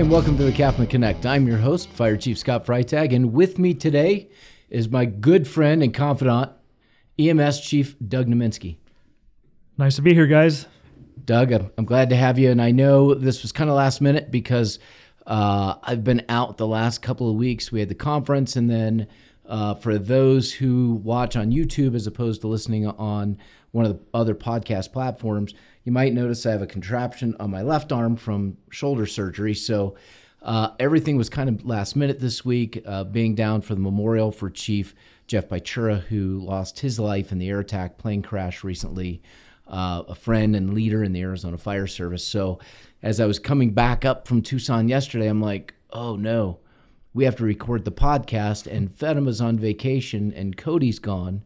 and welcome to the CAFMA Connect. I'm your host, Fire Chief Scott Freitag, and with me today is my good friend and confidant, EMS Chief Doug Niemynski. Nice to be here, guys. Doug, I'm glad to have you, and I know this was kind of last minute because I've been out the last couple of weeks. We had the conference, and then for those who watch on YouTube as opposed to listening on one of the other podcast platforms, you might notice I have a contraption on my left arm from shoulder surgery. So everything was kind of last minute this week, being down for the memorial for Chief Jeff Bychura, who lost his life in the air attack plane crash recently, a friend and leader in the Arizona Fire Service. So as I was coming back up from Tucson yesterday, I'm like, oh no, we have to record the podcast, and Fetima's on vacation and Cody's gone.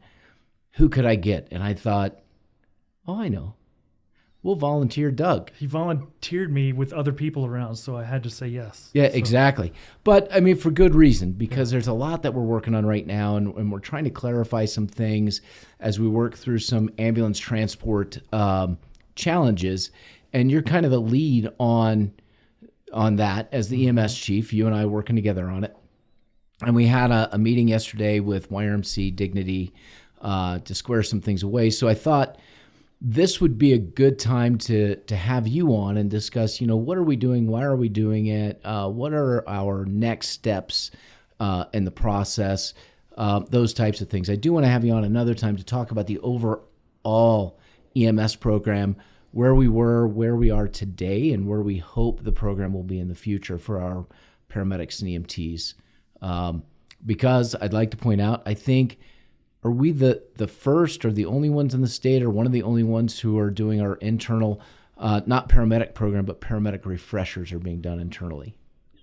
Who could I get? And I thought, oh, I know. We'll volunteer Doug. He volunteered me with other people around, so I had to say yes. Yeah, so. Exactly. But, I mean, for good reason, because there's a lot that we're working on right now, and we're trying to clarify some things as we work through some ambulance transport challenges. And you're kind of the lead on that as the EMS chief, you and I working together on it. And we had a meeting yesterday with YRMC Dignity to square some things away. So I thought this would be a good time to have you on and discuss, what are we doing? Why are we doing it? What are our next steps in the process? Those types of things. I do want to have you on another time to talk about the overall EMS program, where we were, where we are today, and where we hope the program will be in the future for our paramedics and EMTs. Because I'd like to point out, I think, are we the first or the only ones in the state, or one of the only ones who are doing our internal, not paramedic program, but paramedic refreshers are being done internally?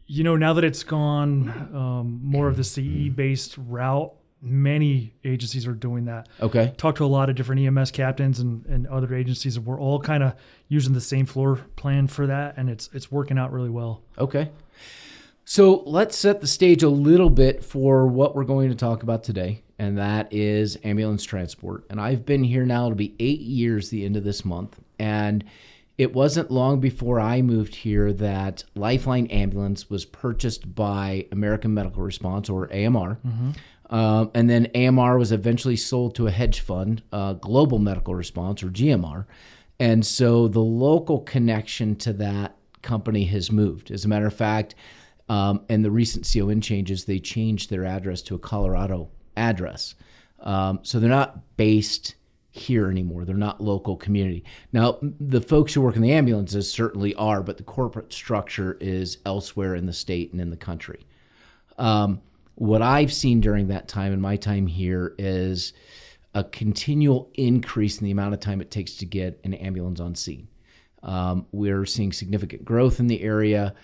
Now that it's gone more of the CE-based route, many agencies are doing that. Okay. Talked to a lot of different EMS captains and other agencies, and we're all kind of using the same floor plan for that, and it's working out really well. Okay. So let's set the stage a little bit for what we're going to talk about today, and that is ambulance transport. And I've been here now, it'll be 8 years the end of this month, and it wasn't long before I moved here that Lifeline Ambulance was purchased by American Medical Response, or AMR. Mm-hmm. And then AMR was eventually sold to a hedge fund, Global Medical Response, or GMR. And so the local connection to that company has moved. As a matter of fact, in the recent CON changes, they changed their address to a Colorado address. So they're not based here anymore. They're not local community. Now, the folks who work in the ambulances certainly are, but the corporate structure is elsewhere in the state and in the country. What I've seen during that time, in my time here, is a continual increase in the amount of time it takes to get an ambulance on scene. We're seeing significant growth in the area,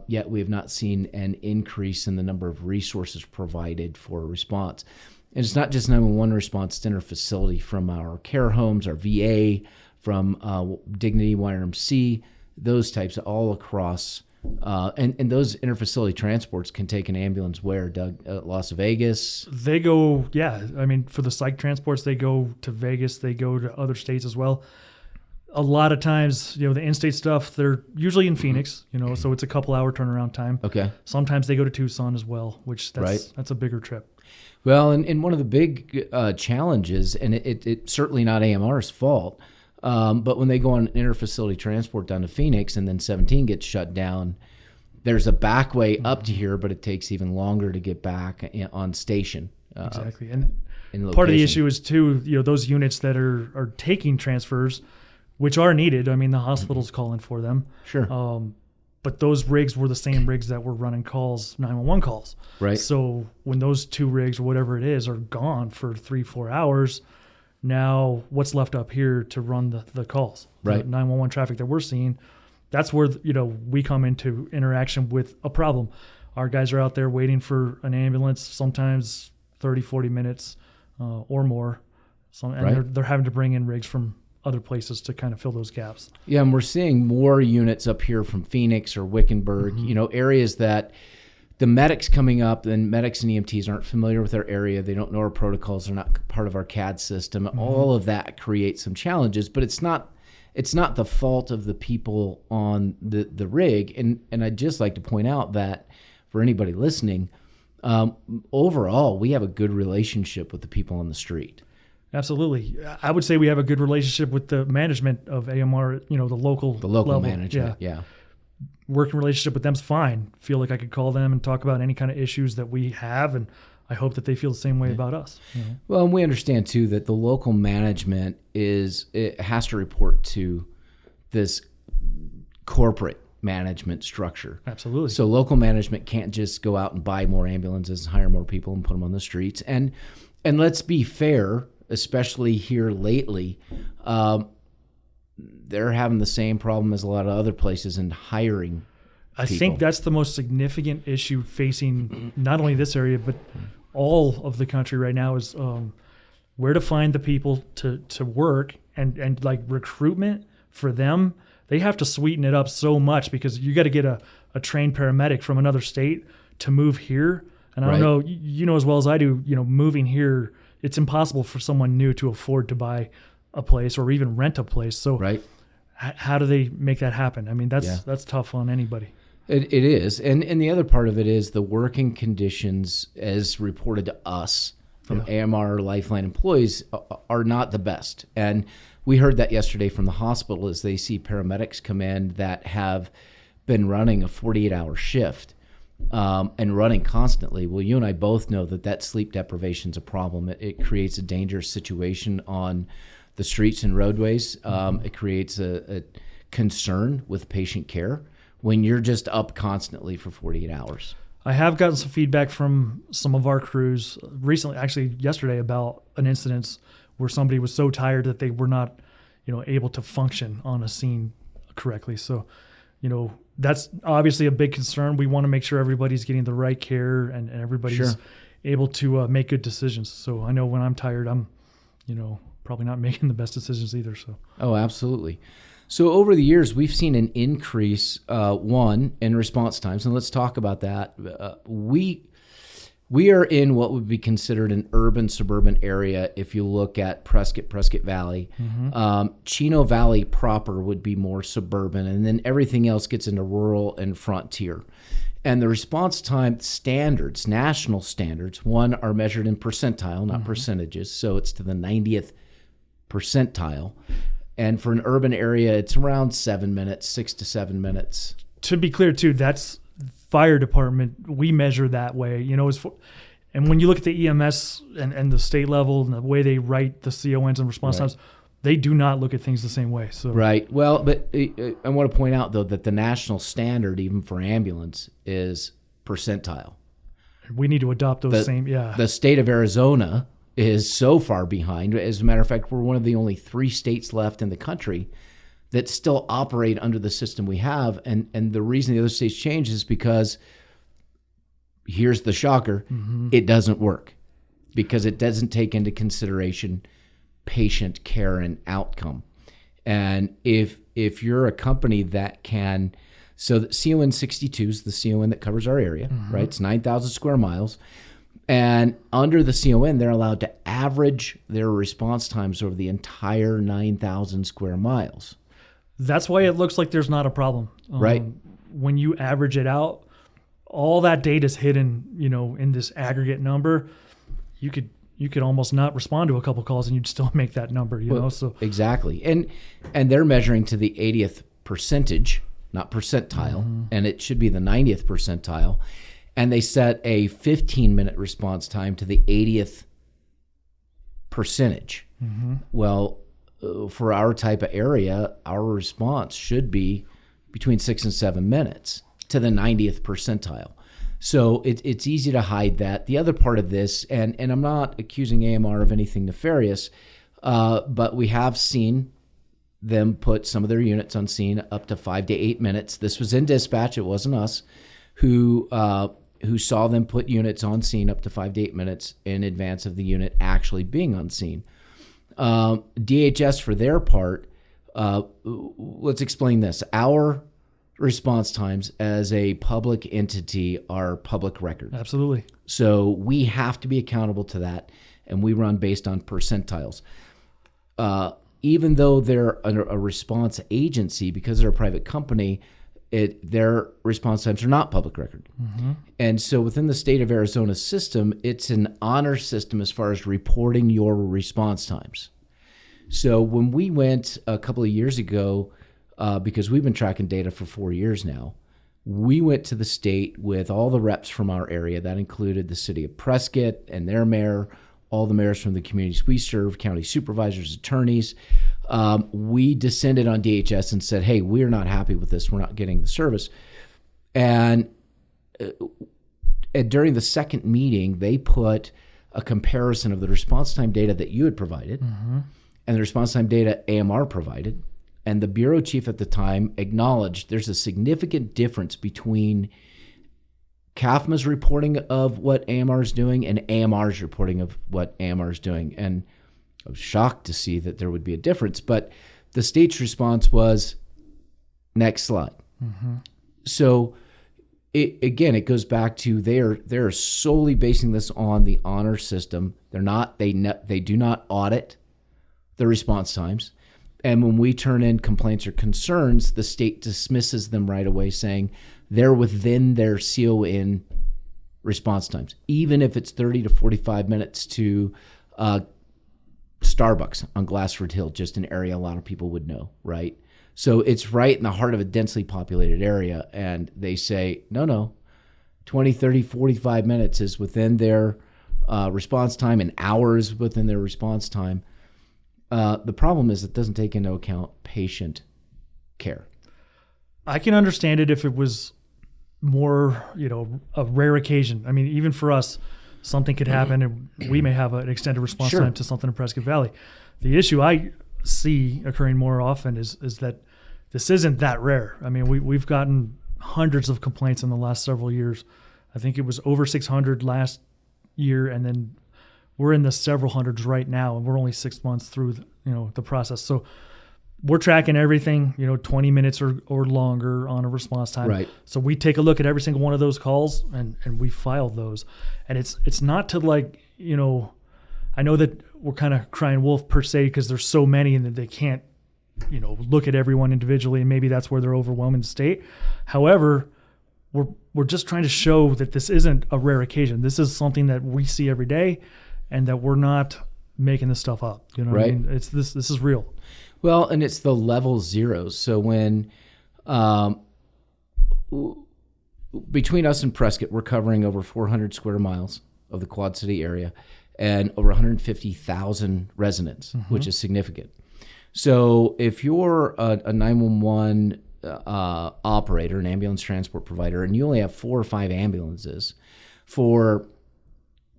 yet we have not seen an increase in the number of resources provided for response. And it's not just 911 response, it's inter-facility from our care homes, our VA, from Dignity, YRMC, those types all across. And those interfacility transports can take an ambulance where, Doug? Las Vegas? They go, for the psych transports, they go to Vegas, they go to other states as well. A lot of times, the in-state stuff, they're usually in Phoenix, so it's a couple hour turnaround time. Okay. Sometimes they go to Tucson as well, which that's a bigger trip. Well, and one of the big challenges, and it's certainly not AMR's fault, but when they go on interfacility transport down to Phoenix and then 17 gets shut down, there's a back way up to here, but it takes even longer to get back on station. Exactly. And part of the issue is, too, those units that are taking transfers, which are needed. The hospital's calling for them. Sure. But those rigs were the same rigs that were running 911 calls. Right. So when those two rigs or whatever it is are gone for 3-4 hours, now what's left up here to run the calls? Right. The 911 traffic that we're seeing, that's where we come into interaction with a problem. Our guys are out there waiting for an ambulance, sometimes 30-40 minutes or more. They're having to bring in rigs from other places to kind of fill those gaps. Yeah, and we're seeing more units up here from Phoenix or Wickenburg, areas that the medics coming up, and medics and EMTs aren't familiar with our area. They don't know our protocols. They're not part of our CAD system. All of that creates some challenges, but it's not it's not the fault of the people on the rig. And I'd just like to point out that for anybody listening, overall, we have a good relationship with the people on the street. Absolutely. I would say we have a good relationship with the management of AMR, the local level. Management, yeah. Working relationship with them's fine. Feel like I could call them and talk about any kind of issues that we have, and I hope that they feel the same way about us. Well, and we understand too that the local management it has to report to this corporate management structure. Absolutely. So local management can't just go out and buy more ambulances, hire more people, and put them on the streets. And let's be fair, especially here lately, they're having the same problem as a lot of other places in hiring I think that's the most significant issue facing not only this area, but all of the country right now is where to find the people to work and like recruitment for them. They have to sweeten it up so much because you got to get a trained paramedic from another state to move here. And I don't know, you know as well as I do, moving here, it's impossible for someone new to afford to buy a place or even rent a place. So how do they make that happen? I mean, that's tough on anybody. It is. And the other part of it is the working conditions as reported to us from AMR Lifeline employees are not the best. And we heard that yesterday from the hospital as they see paramedics come in that have been running a 48-hour shift and running constantly. Well, you and I both know that sleep deprivation is a problem. It creates a dangerous situation on the streets and roadways. It creates a concern with patient care when you're just up constantly for 48 hours. I have gotten some feedback from some of our crews recently, actually yesterday, about an incident where somebody was so tired that they were not, able to function on a scene correctly. So, that's obviously a big concern. We want to make sure everybody's getting the right care and everybody's able to make good decisions. So I know when I'm tired, I'm, probably not making the best decisions either. So. Oh, absolutely. So over the years, we've seen an increase, in response times, and let's talk about that. We are in what would be considered an urban suburban area if you look at Prescott Valley. Chino Valley proper would be more suburban, and then everything else gets into rural and frontier. And the response time standards, national standards, are measured in percentile, not percentages, so it's to the 90th percentile. And for an urban area, it's around 7 minutes, 6 to 7 minutes. To be clear, too, that's fire department. We measure that way, and when you look at the EMS and the state level and the way they write the CONs and response times, they do not look at things the same way. So Well, but I want to point out, though, that the national standard, even for ambulance, is percentile. We need to adopt those The state of Arizona is so far behind. As a matter of fact, we're one of the only 3 states left in the country that still operate under the system we have. And the reason the other states change is because, here's the shocker, it doesn't work because it doesn't take into consideration patient care and outcome. And if you're a company that can, so the CON 62 is the CON that covers our area, right? It's 9,000 square miles. And under the CON, they're allowed to average their response times over the entire 9,000 square miles. That's why it looks like there's not a problem. Right. When you average it out, all that data is hidden, in this aggregate number. You could almost not respond to a couple calls and you'd still make that number, So exactly. And they're measuring to the 80th percentage, not percentile, and it should be the 90th percentile. And they set a 15-minute response time to the 80th percentage. Well, for our type of area, our response should be between 6 and 7 minutes to the 90th percentile. So it's easy to hide that. The other part of this, and I'm not accusing AMR of anything nefarious, but we have seen them put some of their units on scene up to 5 to 8 minutes. This was in dispatch. It wasn't us who saw them put units on scene up to 5 to 8 minutes in advance of the unit actually being on scene. DHS, for their part, let's explain this. Our response times as a public entity are public record. Absolutely. So we have to be accountable to that, and we run based on percentiles. even though they're a response agency, because they're a private company, their response times are not public record. Mm-hmm. And so within the state of Arizona system, it's an honor system as far as reporting your response times. So when we went a couple of years ago, because we've been tracking data for 4 years now, we went to the state with all the reps from our area. That included the city of Prescott and their mayor, all the mayors from the communities we serve, county supervisors, attorneys. We descended on DHS and said, hey, we're not happy with this. We're not getting the service. And during the second meeting, they put a comparison of the response time data that you had provided Mm-hmm. and the response time data AMR provided. And the bureau chief at the time acknowledged there's a significant difference between CAFMA's reporting of what AMR is doing and AMR's reporting of what AMR is doing. And I was shocked to see that there would be a difference, but the state's response was, next slide. Mm-hmm. So it goes back to they're solely basing this on the honor system. They do not audit the response times. And when we turn in complaints or concerns, the state dismisses them right away, saying they're within their CON response times, even if it's 30 to 45 minutes to Starbucks on Glassford Hill, just an area a lot of people would know, right? So it's right in the heart of a densely populated area, and they say, no, 20, 30, 45 minutes is within their response time, and hours within their response time. The problem is it doesn't take into account patient care. I can understand it if it was more, a rare occasion. I mean, even for us, something could happen and we may have an extended response Sure. time to something in Prescott Valley. The issue I see occurring more often is that this isn't that rare. I mean, we've gotten hundreds of complaints in the last several years. I think it was over 600 last year, and then we're in the several hundreds right now, and we're only 6 months through the process. So we're tracking everything, 20 minutes or longer on a response time. Right. So we take a look at every single one of those calls and we file those. And it's not to I know that we're kind of crying wolf per se because there's so many and that they can't, look at everyone individually, and maybe that's where they're overwhelming the state. However, we're just trying to show that this isn't a rare occasion. This is something that we see every day, and that we're not making this stuff up. What Right. I mean? It's this is real. Well, and it's the level zeros. So when between us and Prescott, we're covering over 400 square miles of the Quad City area and over 150,000 residents, which is significant. So if you're a 911 operator, an ambulance transport provider, and you only have 4 or 5 ambulances for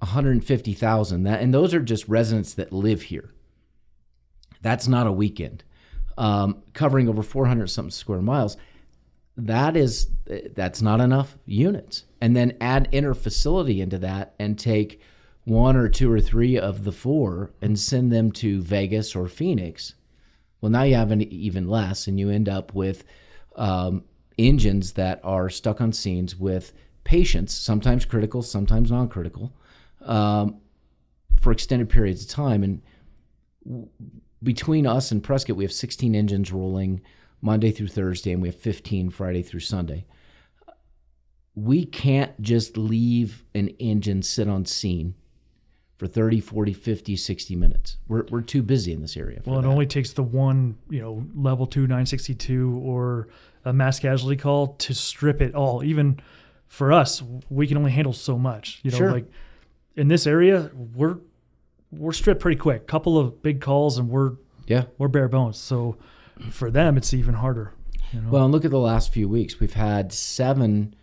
150,000, and those are just residents that live here. That's not a weekend. Covering over 400 something square miles, that's not enough units. And then add interfacility into that and take 1 or 2 or 3 of the 4 and send them to Vegas or Phoenix. Well, now you have even less, and you end up with engines that are stuck on scenes with patients, sometimes critical, sometimes non-critical, for extended periods of time. And between us and Prescott, we have 16 engines rolling Monday through Thursday, and we have 15 Friday through Sunday. We can't just leave an engine sit on scene for 30, 40, 50, 60 minutes. We're too busy in this area. Well, it only takes the one, level 2 962 or a mass casualty call to strip it all. Even for us, we can only handle so much. Sure. Like in this area, we're stripped pretty quick. Couple of big calls and we're bare bones. So for them, it's even harder. Well, and look at the last few weeks. We've had 7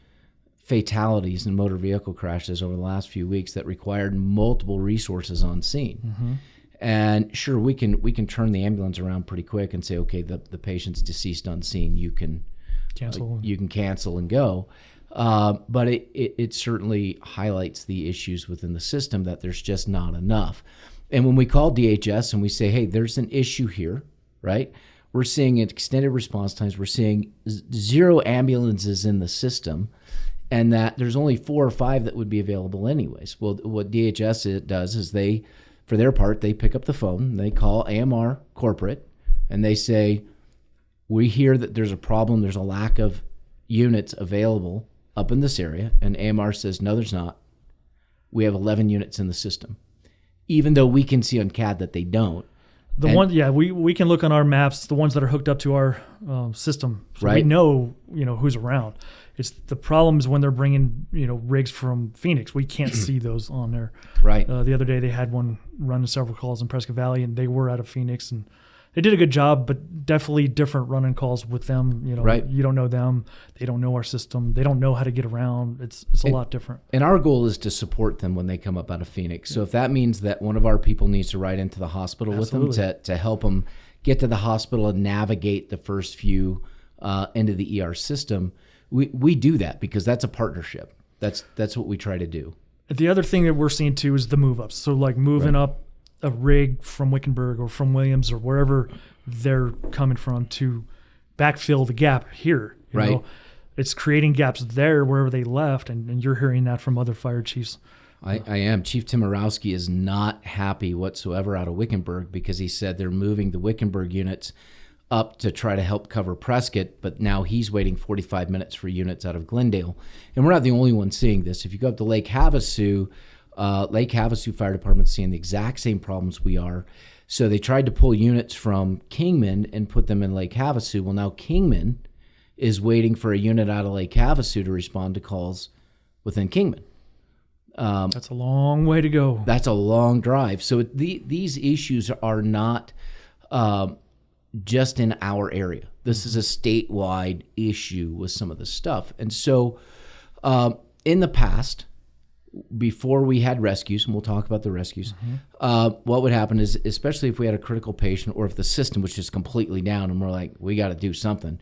fatalities in motor vehicle crashes over the last few weeks that required multiple resources on scene. Mm-hmm. And sure, we can turn the ambulance around pretty quick and say, okay, the patient's deceased on scene. You can cancel and go. But it certainly highlights the issues within the system that there's just not enough. And when we call DHS and we say, hey, there's an issue here, right? We're seeing extended response times. We're seeing 0 ambulances in the system, and that there's only 4 or 5 that would be available anyways. Well, what DHS does is for their part, they pick up the phone, they call AMR corporate, and they say, we hear that there's a problem, there's a lack of units available up in this area, and AMR says, no, there's not. We have 11 units in the system, even though we can see on CAD that they don't. We can look on our maps, the ones that are hooked up to our system, so we know who's around. It's the problem is when they're bringing rigs from Phoenix, we can't see those on there. Right. The other day they had one running several calls in Prescott Valley, and they were out of Phoenix, and they did a good job, but definitely different running calls with them. You don't know them, they don't know our system, they don't know how to get around. It's a lot different. And our goal is to support them when they come up out of Phoenix. So if that means that one of our people needs to ride into the hospital with them to help them get to the hospital and navigate the first few into the ER system, we do that because that's a partnership. That's what we try to do. The other thing that we're seeing too is the move ups. So like moving up a rig from Wickenburg or from Williams or wherever they're coming from to backfill the gap here. You know? It's creating gaps there wherever they left, and you're hearing that from other fire chiefs. I am. Chief Timorowski is not happy whatsoever out of Wickenburg because he said they're moving the Wickenburg units up to try to help cover Prescott, but now he's waiting 45 minutes for units out of Glendale. And we're not the only ones seeing this. If you go up to Lake Havasu Fire Department's seeing the exact same problems we are. So they tried to pull units from Kingman and put them in Lake Havasu. Well, now Kingman is waiting for a unit out of Lake Havasu to respond to calls within Kingman. That's a long way to go. That's a long drive. So these issues are not just in our area. This is a statewide issue with some of the stuff. And so in the past, before we had rescues, and we'll talk about the rescues, what would happen is, especially if we had a critical patient or if the system was just completely down and we're like, we got to do something,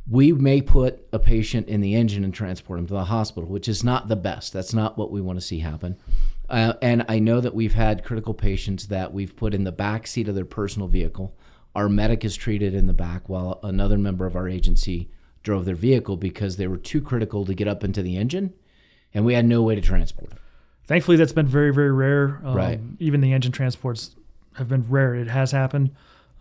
we may put a patient in the engine and transport them to the hospital, which is not the best. That's not what we want to see happen. And I know that we've had critical patients that we've put in the back seat of their personal vehicle. Our medic is treated in the back while another member of our agency drove their vehicle because they were too critical to get up into the engine, and we had no way to transport them. Thankfully, that's been very, very rare. Even the engine transports have been rare. It has happened,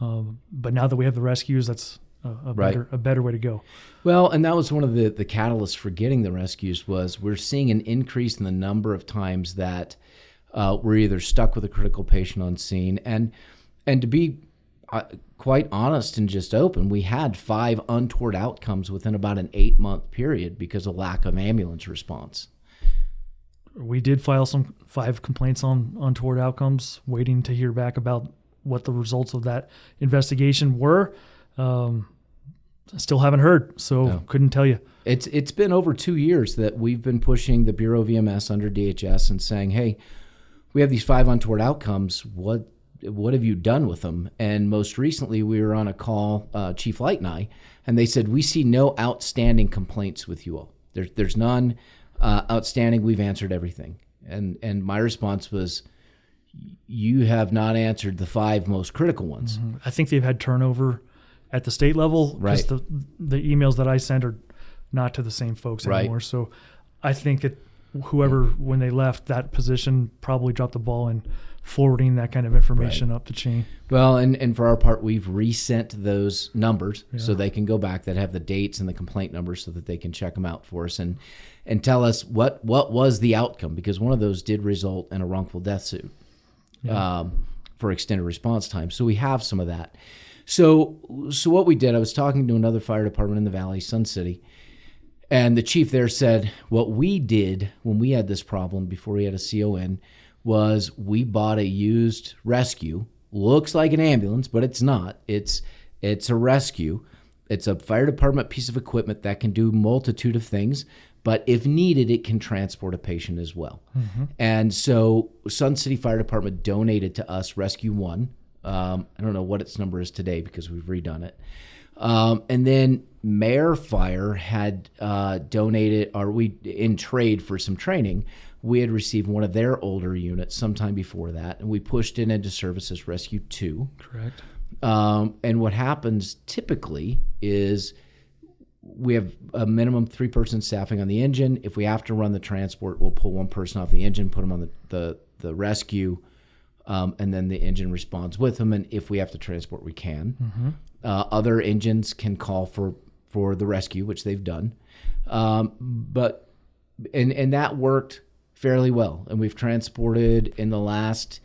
but now that we have the rescues, that's a better way to go. Well, and that was one of the catalysts for getting the rescues was we're seeing an increase in the number of times that we're either stuck with a critical patient on scene, and to be quite honest and just open, we had 5 untoward outcomes within about an 8-month period because of lack of ambulance response. We did file 5 complaints on untoward outcomes, waiting to hear back about what the results of that investigation were. Still haven't heard, so couldn't tell you. It's been over 2 years that we've been pushing the Bureau of EMS under DHS and saying, hey, we have these 5 untoward outcomes. What have you done with them? And most recently, we were on a call, Chief Light and I, and they said, we see no outstanding complaints with you all. There's none outstanding. We've answered everything. And my response was, you have not answered the 5 most critical ones. Mm-hmm. I think they've had turnover at the state level because the emails that I send are not to the same folks anymore. So I think that whoever, when they left that position, probably dropped the ball in forwarding that kind of information up the chain. Well, and for our part, we've resent those numbers so they can go back that have the dates and the complaint numbers so that they can check them out for us and tell us what was the outcome, because one of those did result in a wrongful death suit for extended response time. So we have some of that. So what we did, I was talking to another fire department in the Valley, Sun City, and the chief there said, what we did when we had this problem before we had a CON was we bought a used rescue. Looks like an ambulance, but it's not. It's a rescue. It's a fire department piece of equipment that can do multitude of things, but if needed, it can transport a patient as well. Mm-hmm. And so Sun City Fire Department donated to us Rescue 1. I don't know what its number is today because we've redone it. And then Mare Fire had donated, or we in trade for some training, we had received one of their older units sometime before that, and we pushed it into service as Rescue 2. Correct. And what happens typically is we have a minimum 3-person staffing on the engine. If we have to run the transport, we'll pull one person off the engine, put them on the rescue, and then the engine responds with them. And if we have to transport, we can. Other engines can call for the rescue, which they've done. But that worked fairly well. And we've transported in the last,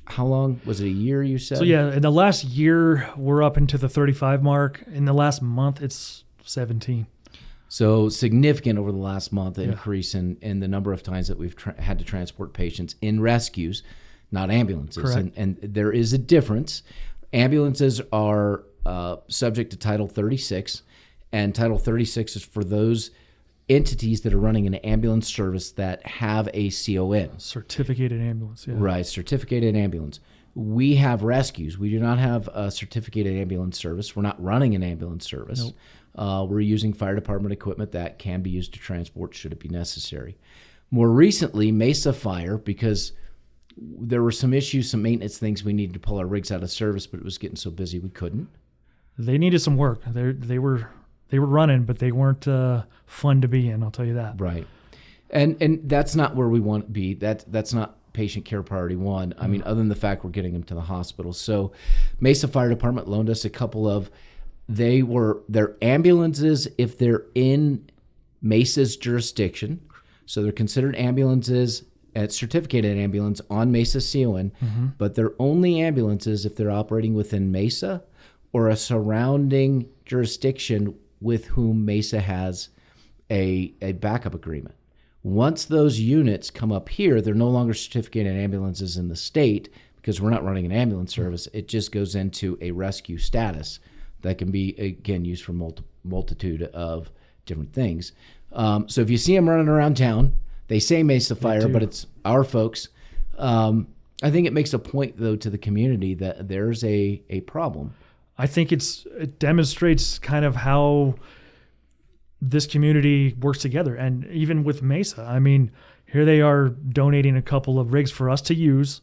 how long? Was it a year, you said? So yeah, in the last year, we're up into the 35 mark. In the last month, it's 17. So significant over the last month increase in the number of times that we've had to transport patients in rescues, not ambulances. Correct. And there is a difference. Ambulances are subject to Title 36, and Title 36 is for those entities that are running an ambulance service that have a CON. Certificated ambulance, yeah. Right, certificated ambulance. We have rescues. We do not have a certificated ambulance service. We're not running an ambulance service. Nope. We're using fire department equipment that can be used to transport should it be necessary. More recently, Mesa Fire, because there were some issues, some maintenance things, we needed to pull our rigs out of service, but it was getting so busy we couldn't. They needed some work. They were running, but they weren't fun to be in, I'll tell you that. Right. And that's not where we want to be. That's not patient care priority one. I mean, other than the fact we're getting them to the hospital. So Mesa Fire Department loaned us a couple of, their ambulances if they're in Mesa's jurisdiction. So they're considered ambulances at certificated ambulance on Mesa's CON, but they're only ambulances if they're operating within Mesa or a surrounding jurisdiction with whom Mesa has a backup agreement. Once those units come up here, they're no longer certificated ambulances in the state because we're not running an ambulance service. It just goes into a rescue status that can be, again, used for multitude of different things. So if you see them running around town, they say Mesa Fire, but it's our folks. I think it makes a point, though, to the community that there's a problem. I think it demonstrates kind of how this community works together. And even with Mesa, I mean, here they are donating a couple of rigs for us to use,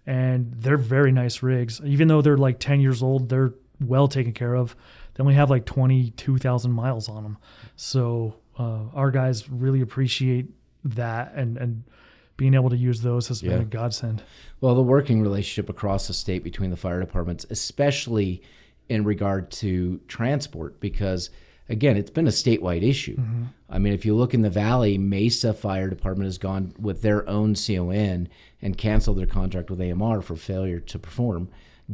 and they're very nice rigs. Even though they're like 10 years old, they're well taken care of. They only have like 22,000 miles on them. So our guys really appreciate that, and being able to use those has been a godsend. Well, the working relationship across the state between the fire departments, especially in regard to transport, because again, it's been a statewide issue. I mean, if you look in the Valley, Mesa Fire Department has gone with their own CON and canceled their contract with AMR for failure to perform.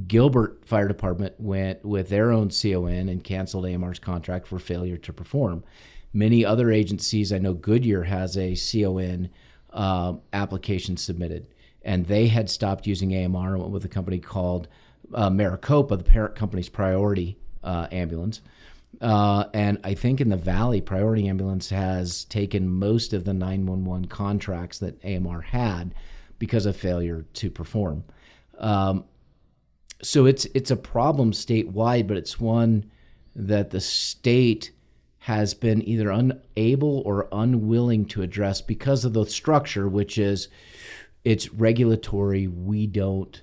Gilbert Fire Department went with their own CON and canceled AMR's contract for failure to perform. Many other agencies, I know Goodyear has a CON application submitted, and they had stopped using AMR and went with a company called Maricopa, the parent company's Priority Ambulance. And I think in the Valley, Priority Ambulance has taken most of the 911 contracts that AMR had because of failure to perform. So it's a problem statewide, but it's one that the state has been either unable or unwilling to address because of the structure, which is it's regulatory. We don't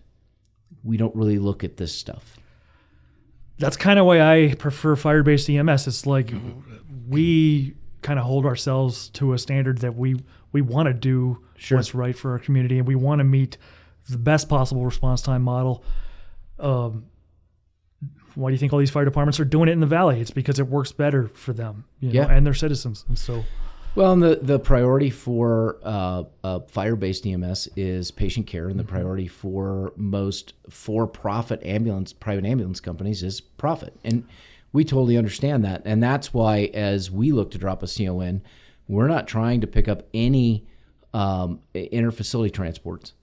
really look at this stuff. That's kind of why I prefer fire-based EMS. It's like we kind of hold ourselves to a standard that we want to do what's right for our community, and we want to meet the best possible response time model. Why do you think all these fire departments are doing it in the Valley? It's because it works better for them, know, and their citizens. And so, well, and the priority for fire-based EMS is patient care, and the priority for most for-profit private ambulance companies is profit. And we totally understand that. And that's why, as we look to drop a CON, we're not trying to pick up any inter-facility transports.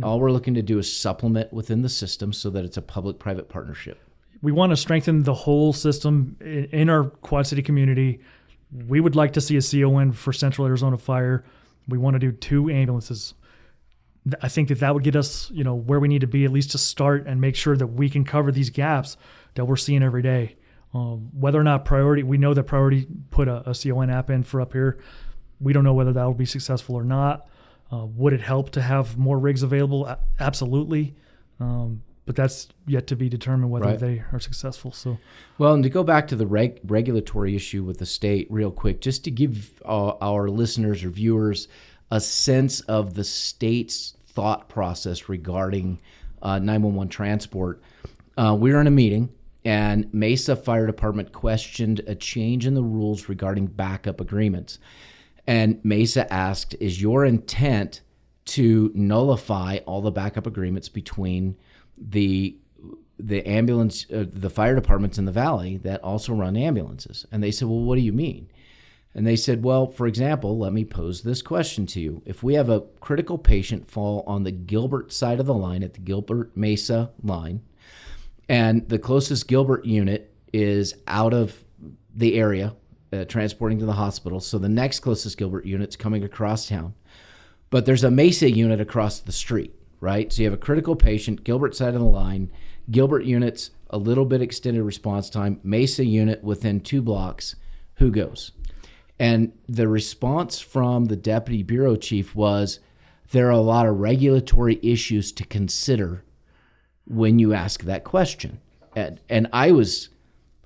All we're looking to do is supplement within the system so that it's a public-private partnership. We want to strengthen the whole system in our Quad City community. We would like to see a CON for Central Arizona Fire. We want to do 2 ambulances. I think that would get us, where we need to be, at least to start, and make sure that we can cover these gaps that we're seeing every day. Whether or not Priority, we know that Priority put a CON app in for up here. We don't know whether that will be successful or not. Would it help to have more rigs available? Absolutely. But that's yet to be determined whether they are successful. So, well, and to go back to the regulatory issue with the state real quick, just to give our listeners or viewers a sense of the state's thought process regarding 911 transport. We were in a meeting, and Mesa Fire Department questioned a change in the rules regarding backup agreements. And Mesa asked, is your intent to nullify all the backup agreements between the ambulance, the fire departments in the valley that also run ambulances? And they said, well, what do you mean? And they said, well, for example, let me pose this question to you. If we have a critical patient fall on the Gilbert side of the line at the Gilbert Mesa line, and the closest Gilbert unit is out of the area, transporting to the hospital, so the next closest Gilbert unit's coming across town, but there's a Mesa unit across the street, right? So you have a critical patient, Gilbert side of the line, Gilbert unit's a little bit extended response time, Mesa unit within 2 blocks, who goes? And the response from the deputy bureau chief was, there are a lot of regulatory issues to consider when you ask that question. And I was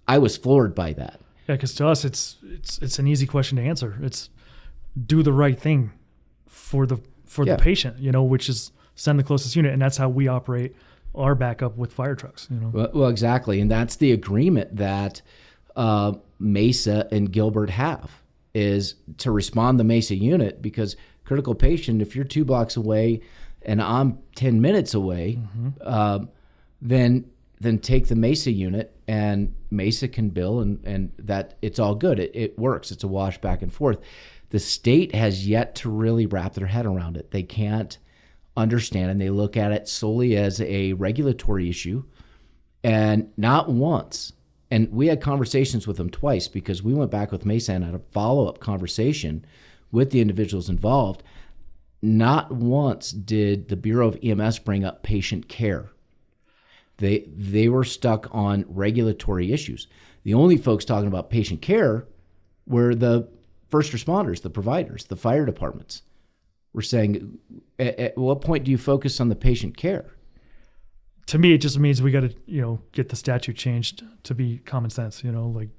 floored by that. Yeah, because to us, it's an easy question to answer. It's do the right thing for the patient, which is send the closest unit, and that's how we operate our backup with fire trucks. Well, exactly, and that's the agreement that Mesa and Gilbert have, is to respond the Mesa unit, because critical patient, if you're 2 blocks away and I'm 10 minutes away, then take the Mesa unit, and Mesa can bill, and that it's all good. It works. It's a wash back and forth. The state has yet to really wrap their head around it. They can't understand, and they look at it solely as a regulatory issue, and not once. And we had conversations with them twice, because we went back with Mesa and had a follow-up conversation with the individuals involved. Not once did the Bureau of EMS bring up patient care. They were stuck on regulatory issues. The only folks talking about patient care were the first responders, the providers, the fire departments. We're saying, at what point do you focus on the patient care? To me, it just means we got to, get the statute changed to be common sense, like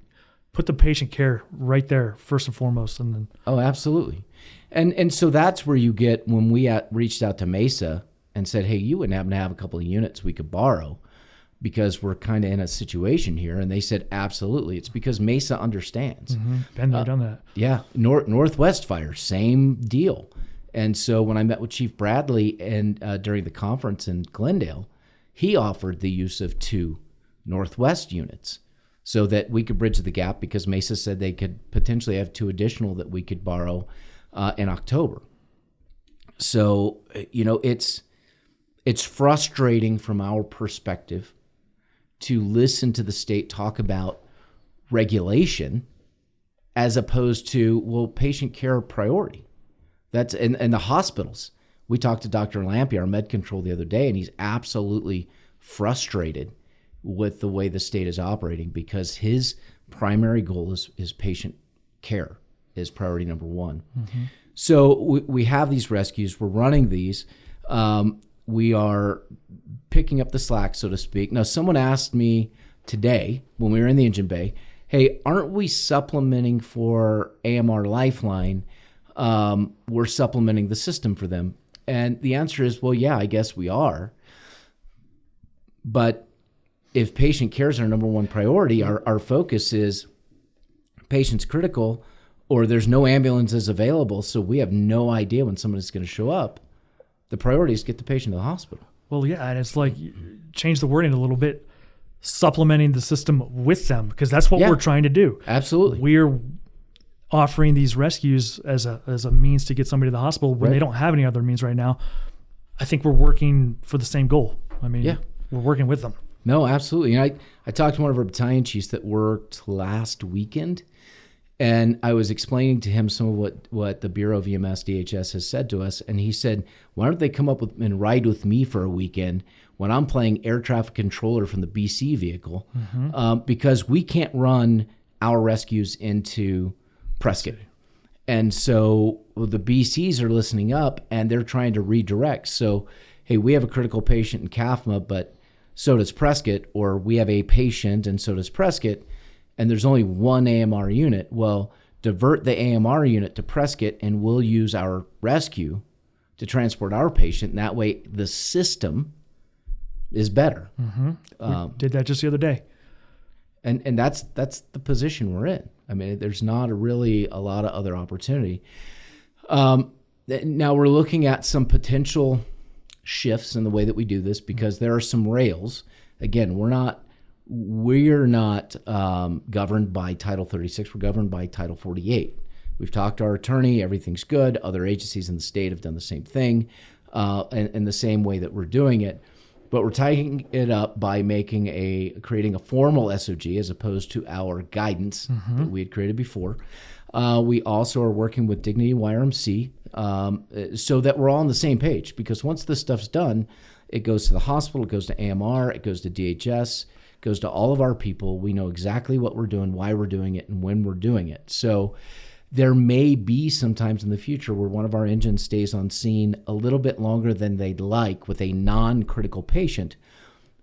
put the patient care right there first and foremost. And then. Oh, absolutely. And so that's where you get, when we reached out to Mesa and said, hey, you wouldn't happen to have a couple of units we could borrow, because we're kind of in a situation here. And they said, absolutely. It's because Mesa understands. Been there, done that. Yeah. Northwest Fire, same deal. And so when I met with Chief Bradley and during the conference in Glendale, he offered the use of 2 Northwest units so that we could bridge the gap, because Mesa said they could potentially have 2 additional that we could borrow in October. So, it's frustrating from our perspective to listen to the state talk about regulation as opposed to, well, patient care priority. That's and the hospitals. We talked to Dr. Lampy, our med control, the other day, and he's absolutely frustrated with the way the state is operating, because his primary goal is patient care is priority number 1. So we have these rescues. We're running these. We are picking up the slack, so to speak. Now, someone asked me today when we were in the engine bay, hey, aren't we supplementing for AMR Lifeline? We're supplementing the system for them. And the answer is, well, yeah, I guess we are. But if patient care is our number 1 priority, our focus is patient's critical, or there's no ambulances available, so we have no idea when somebody's going to show up. The priority is get the patient to the hospital. Well, yeah, and it's like, change the wording a little bit, supplementing the system with them, because that's what we're trying to do. Absolutely. We're offering these rescues as a means to get somebody to the hospital when they don't have any other means right now. I think we're working for the same goal. I mean, we're working with them. No, absolutely. And I talked to one of our battalion chiefs that worked last weekend, and I was explaining to him some of what the Bureau of EMS DHS has said to us, and he said, why don't they come up with and ride with me for a weekend when I'm playing air traffic controller from the BC vehicle, because we can't run our rescues into Prescott. And so the BCs are listening up, and they're trying to redirect. So, hey, we have a critical patient in CAFMA, but so does Prescott, or we have a patient and so does Prescott, and there's only 1 AMR unit. Well, divert the AMR unit to Prescott, and we'll use our rescue to transport our patient. And that way the system is better. We did that just the other day. And that's the position we're in. I mean, there's not really a lot of other opportunity. Now we're looking at some potential shifts in the way that we do this, because there are some rails. Again, we're not governed by Title 36. We're governed by Title 48. We've talked to our attorney. Everything's good. Other agencies in the state have done the same thing in the same way that we're doing it. But we're tying it up by creating a formal SOG as opposed to our guidance that we had created before. We also are working with Dignity YRMC so that we're all on the same page, because once this stuff's done, it goes to the hospital, it goes to AMR, it goes to DHS, it goes to all of our people. We know exactly what we're doing, why we're doing it, and when we're doing it. So there may be sometimes in the future where one of our engines stays on scene a little bit longer than they'd like with a non-critical patient,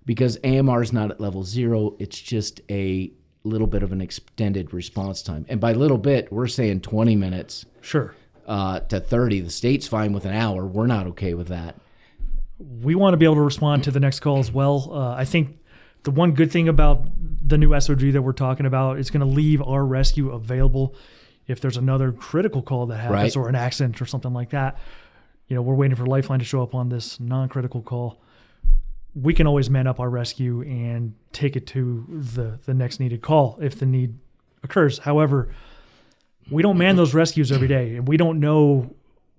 because AMR is not at level 0. It's just a little bit of an extended response time. And by little bit, we're saying 20 minutes Sure. To 30. The state's fine with an hour. We're not okay with that. We want to be able to respond to the next call as well. I think the one good thing about the new SOG that we're talking about is going to leave our rescue available if there's another critical call that happens, or an accident or something like that. You know, we're waiting for Lifeline to show up on this non-critical call. We can always man up our rescue and take it to the next needed call if the need occurs. However, we don't man those rescues every day, and we don't know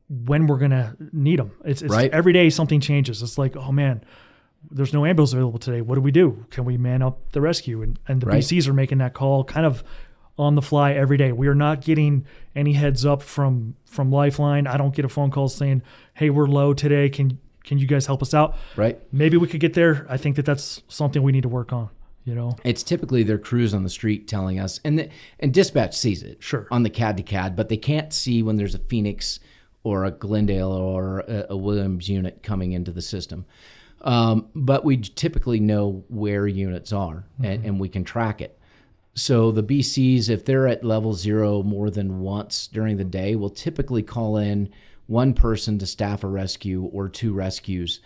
when we're going to need them. It's every day something changes. It's like, oh man, there's no ambulance available today. What do we do? Can we man up the rescue? And the BCs are making that call kind of on the fly every day. We are not getting any heads up from Lifeline. I don't get a phone call saying, hey, we're low today. Can you guys help us out? Right. Maybe we could get there. I think that's something we need to work on. You know, it's typically their crews on the street telling us, and dispatch sees it on the CAD to CAD, but they can't see when there's a Phoenix or a Glendale or a Williams unit coming into the system. But we typically know where units are, and we can track it. So the BCs, if they're at level 0 more than once during the day, will typically call in one person to staff a rescue or 2 rescues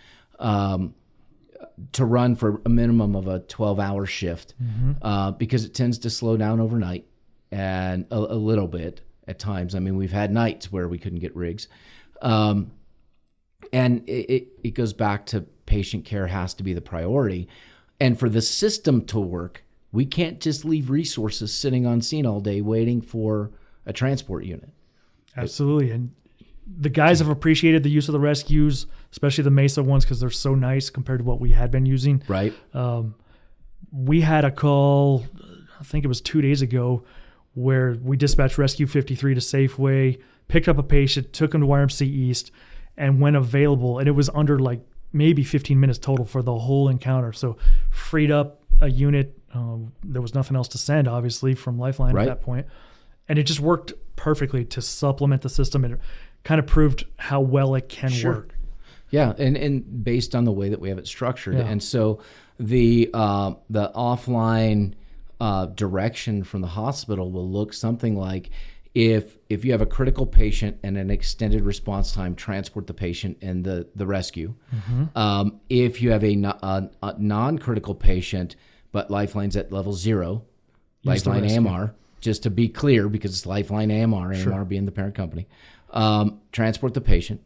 to run for a minimum of a 12-hour shift, because it tends to slow down overnight and a little bit at times. I mean, we've had nights where we couldn't get rigs. And it goes back to patient care has to be the priority. And for the system to work, we can't just leave resources sitting on scene all day waiting for a transport unit. Absolutely. And the guys have appreciated the use of the rescues, especially the Mesa ones, because they're so nice compared to what we had been using. Right. We had a call, I think it was 2 days ago, where we dispatched Rescue 53 to Safeway, picked up a patient, took him to YMC East, and when available, and it was under like maybe 15 minutes total for the whole encounter. So freed up a unit. There was nothing else to send, obviously, from Lifeline at that point. And it just worked perfectly to supplement the system, and it kind of proved how well it can work. Yeah, and based on the way that we have it structured. Yeah. And so the offline direction from the hospital will look something like, if you have a critical patient and an extended response time, transport the patient and the rescue. If you have a non-critical patient, but Lifeline's at level 0, Lifeline AMR, just to be clear, because it's Lifeline AMR, AMR being the parent company, transport the patient.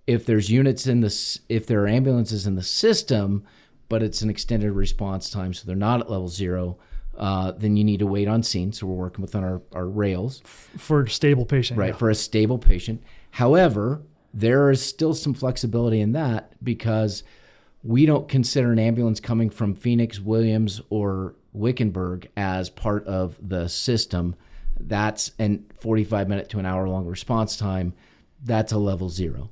If there's if there are ambulances in the system, but it's an extended response time, so they're not at level 0, then you need to wait on scene. So we're working within our rails. For a stable patient. Right, for a stable patient. However, there is still some flexibility in that, because we don't consider an ambulance coming from Phoenix, Williams, or Wickenburg as part of the system. That's a 45-minute to an hour-long response time. That's a level 0.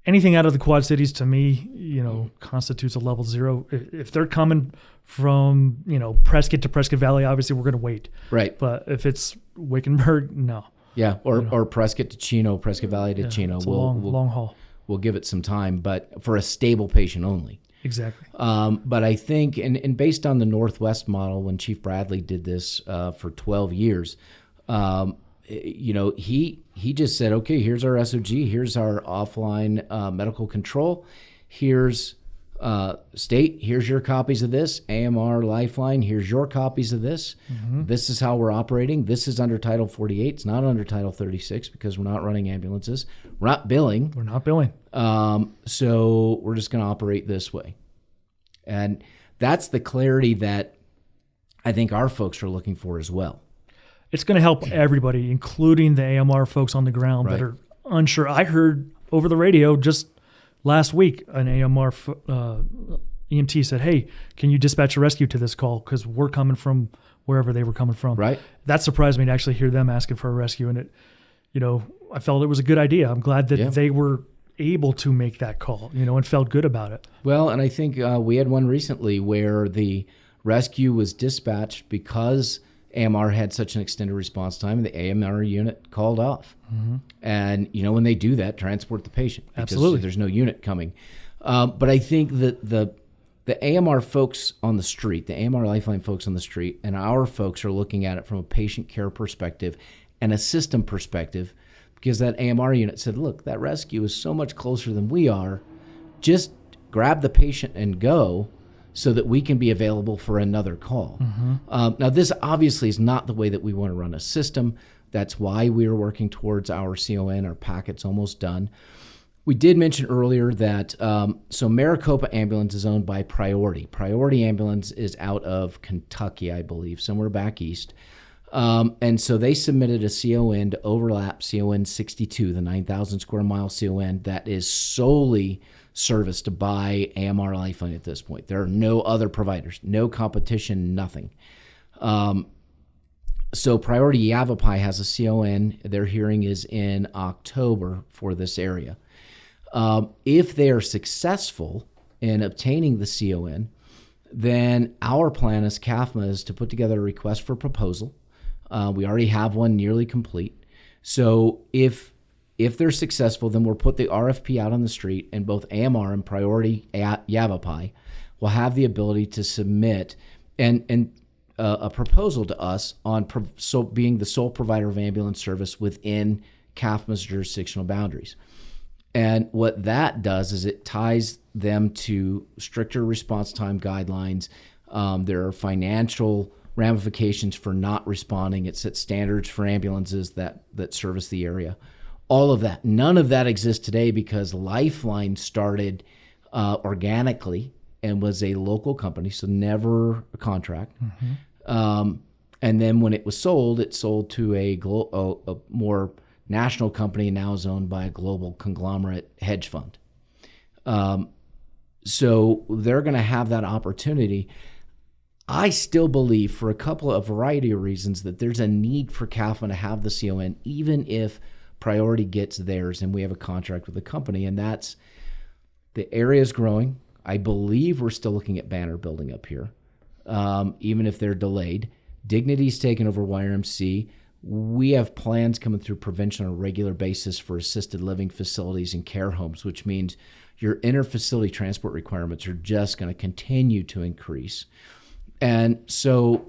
Anything out of the Quad Cities, to me, constitutes a level 0. If they're coming from, Prescott to Prescott Valley, obviously we're going to wait. Right. But if it's Wickenburg, no. Yeah, or Prescott to Chino, Prescott Valley to Chino. It's a long haul. We'll give it some time, but for a stable patient only. Exactly. But I think, and based on the Northwest model, when Chief Bradley did this for 12 years, he just said, okay, here's our SOG, here's our offline medical control, here's state, here's your copies of this, AMR Lifeline, here's your copies of this. Mm-hmm. This is how we're operating. This is under Title 48. It's not under Title 36 because we're not running ambulances. We're not billing. So we're just going to operate this way. And that's the clarity that I think our folks are looking for as well. It's going to help everybody, including the AMR folks on the ground Right. that are unsure. I heard over the radio just last week, an AMR EMT said, hey, can you dispatch a rescue to this call? Because we're coming from wherever they were coming from. Right. That surprised me to actually hear them asking for a rescue. And I felt it was a good idea. I'm glad that they were able to make that call, and felt good about it. Well, and I think we had one recently where the rescue was dispatched because AMR had such an extended response time, and the AMR unit called off. Mm-hmm. And, when they do that, transport the patient. Because Absolutely. There's no unit coming. But I think that the AMR folks on the street, the AMR Lifeline folks on the street, and our folks are looking at it from a patient care perspective and a system perspective, because that AMR unit said, look, that rescue is so much closer than we are. Just grab the patient and go, so that we can be available for another call. Mm-hmm. Now, this obviously is not the way that we want to run a system. That's why we are working towards our CON. Our packet's almost done. We did mention earlier that, so Maricopa Ambulance is owned by Priority. Priority Ambulance is out of Kentucky, I believe, somewhere back east. And so they submitted a CON to overlap CON 62, the 9,000 square mile CON that is solely serviced by AMR Lifeline at this point. There are no other providers, no competition, nothing. So Priority Yavapai has a CON. Their hearing is in October for this area. If they are successful in obtaining the CON, then our plan as CAFMA is to put together a request for proposal. We already have one nearly complete. So if they're successful, then we'll put the RFP out on the street, and both AMR and Priority Yavapai will have the ability to submit a proposal to us on being the sole provider of ambulance service within CAFMA's jurisdictional boundaries. And what that does is it ties them to stricter response time guidelines. There are financial ramifications for not responding. It sets standards for ambulances that service the area. All of that. None of that exists today because Lifeline started organically and was a local company, so never a contract. Mm-hmm. And then when it was sold, it sold to a more national company, and now is owned by a global conglomerate hedge fund. So they're going to have that opportunity. I still believe, for a variety of reasons, that there's a need for CAFMA to have the CON, even if Priority gets theirs and we have a contract with the company. And that's, the area is growing. I believe we're still looking at banner building up here, even if they're delayed. Dignity's taken over YRMC. We have plans coming through prevention on a regular basis for assisted living facilities and care homes, which means your inter-facility transport requirements are just going to continue to increase. And so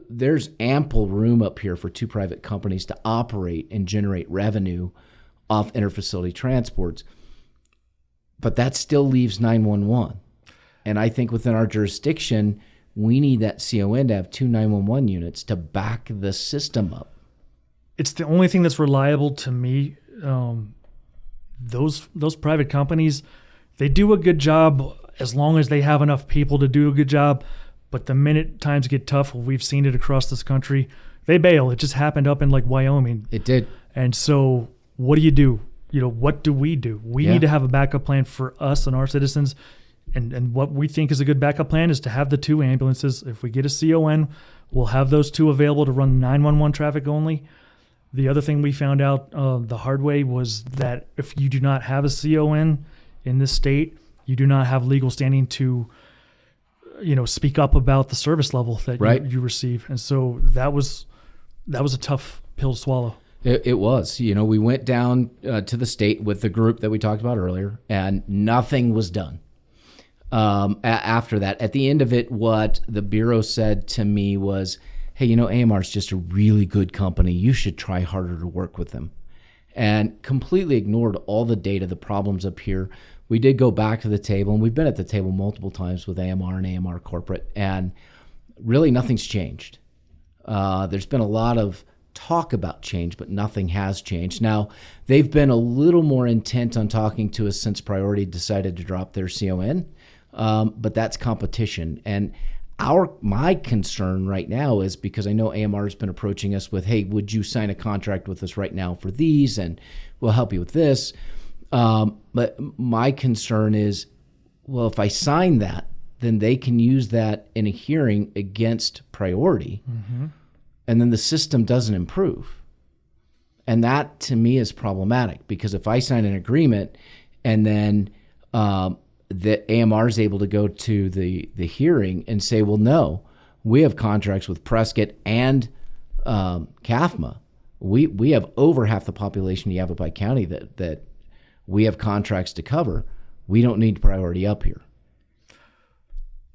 there's ample room up here for two private companies to operate and generate revenue off inter-facility transports. But that still leaves 911. And I think within our jurisdiction, we need that CON to have two 911 units to back the system up. It's the only thing that's reliable to me. Those private companies, they do a good job as long as they have enough people to do a good job. But the minute times get tough, we've seen it across this country, they bail. It just happened up in like Wyoming. It did. And so what do you do? What do? We need to have a backup plan for us and our citizens. And what we think is a good backup plan is to have the two ambulances. If we get a CON, we'll have those two available to run 911 traffic only. The other thing we found out the hard way was that if you do not have a CON in this state, you do not have legal standing to speak up about the service level that you receive. And so that was a tough pill to swallow. It was. We went down to the state with the group that we talked about earlier, and nothing was done. After that, at the end of it, what the Bureau said to me was, hey, AMR is just a really good company. You should try harder to work with them. And completely ignored all the data, the problems up here. We did go back to the table, and we've been at the table multiple times with AMR and AMR Corporate, and really nothing's changed. There's been a lot of talk about change, but nothing has changed. Now, they've been a little more intent on talking to us since Priority decided to drop their CON, but that's competition. And my concern right now is because I know AMR has been approaching us with, hey, would you sign a contract with us right now for these, and we'll help you with this. But my concern is, well, if I sign that, then they can use that in a hearing against Priority, and then the system doesn't improve. And that, to me, is problematic, because if I sign an agreement and then the AMR is able to go to the hearing and say, well, no, we have contracts with Prescott and CAFMA. We have over half the population of Yavapai County that we have contracts to cover. We don't need Priority up here.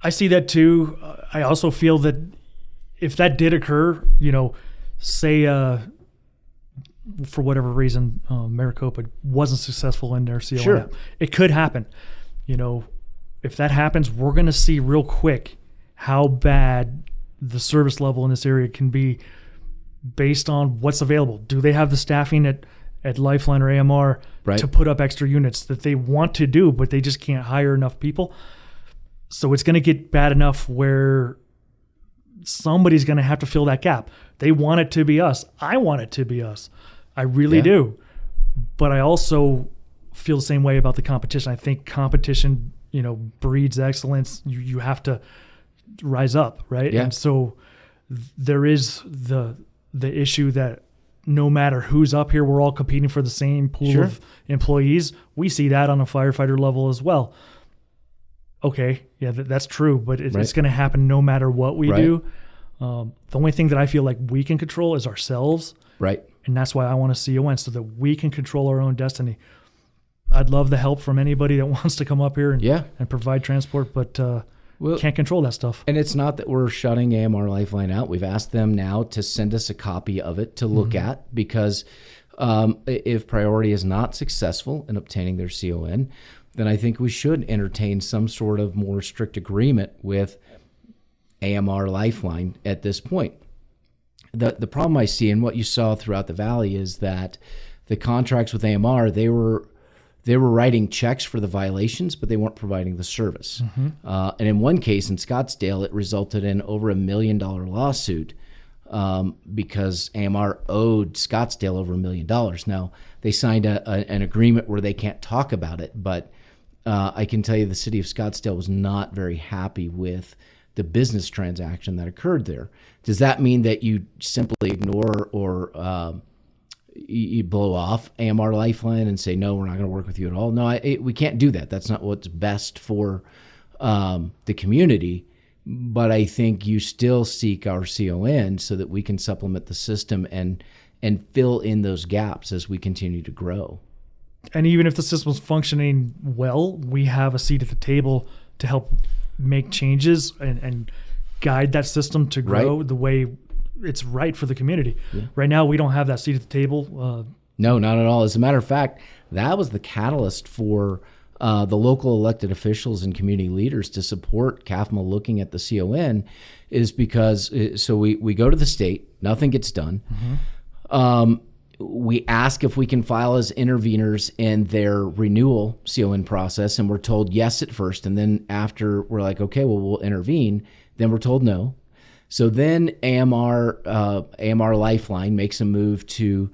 I see that too. I also feel that if that did occur, say for whatever reason, Maricopa wasn't successful in their CON. Sure. It could happen. If that happens, we're going to see real quick how bad the service level in this area can be based on what's available. Do they have the staffing at Lifeline or AMR to put up extra units that they want to do, but they just can't hire enough people? So it's going to get bad enough where somebody's going to have to fill that gap. They want it to be us. I want it to be us. I really do. But I also feel the same way about the competition. I think competition, breeds excellence. You have to rise up, right? Yeah. And so there is the issue that no matter who's up here, we're all competing for the same pool of employees. We see that on a firefighter level as well. Okay, yeah, that's true, but it's going to happen no matter what we do. The only thing that I feel like we can control is ourselves. Right. And that's why I want a CON, so that we can control our own destiny. I'd love the help from anybody that wants to come up here and provide transport, but can't control that stuff. And it's not that we're shutting AMR Lifeline out. We've asked them now to send us a copy of it to look at, because if Priority is not successful in obtaining their CON, then I think we should entertain some sort of more strict agreement with AMR Lifeline at this point. The problem I see, and what you saw throughout the valley, is that the contracts with AMR, they were writing checks for the violations, but they weren't providing the service. And in one case in Scottsdale, it resulted in over $1 million lawsuit because AMR owed Scottsdale over $1 million. Now, they signed an agreement where they can't talk about it, but I can tell you the city of Scottsdale was not very happy with the business transaction that occurred there. Does that mean that you simply ignore or you blow off AMR Lifeline and say, no, we're not going to work with you at all? No, we can't do that. That's not what's best for the community. But I think you still seek our CON so that we can supplement the system and fill in those gaps as we continue to grow. And even if the system's functioning well, we have a seat at the table to help make changes and guide that system to grow the way it's right for the community. Right now, we don't have that seat at the table. No, not at all. As a matter of fact, that was the catalyst for the local elected officials and community leaders to support CAFMA looking at the CON, is because so we go to the state, nothing gets done. We ask if we can file as interveners in their renewal CON process, and we're told yes at first, and then after we're like, okay, well, we'll intervene. Then we're told no. So then AMR Lifeline makes a move to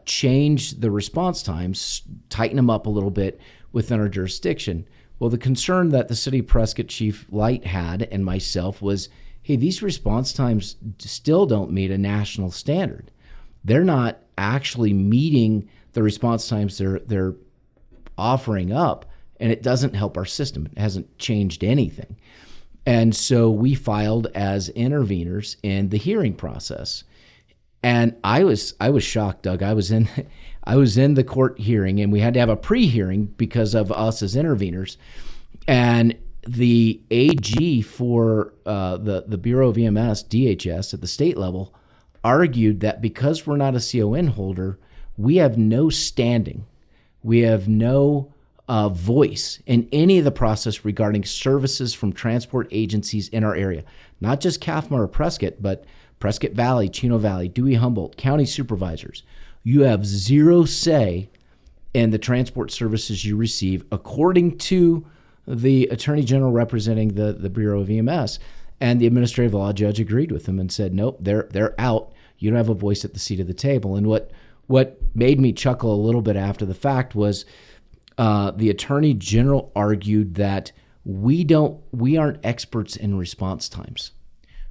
change the response times, tighten them up a little bit within our jurisdiction. Well, the concern that the City of Prescott Chief Light had and myself was, hey, these response times still don't meet a national standard. They're not actually meeting the response times they're offering up, and it doesn't help our system. It hasn't changed anything. And so we filed as interveners in the hearing process. And I was shocked, Doug. I was in the court hearing, and we had to have a pre-hearing because of us as interveners. And the AG for the Bureau of EMS, DHS, at the state level argued that because we're not a CON holder, we have no standing. We have no voice in any of the process regarding services from transport agencies in our area. Not just CAFMA or Prescott, but Prescott Valley, Chino Valley, Dewey Humboldt, county supervisors. You have zero say in the transport services you receive, according to the Attorney General representing the Bureau of EMS. And the administrative law judge agreed with them and said, nope, they're out. You don't have a voice at the seat of the table. And what made me chuckle a little bit after the fact was the Attorney General argued that we aren't experts in response times.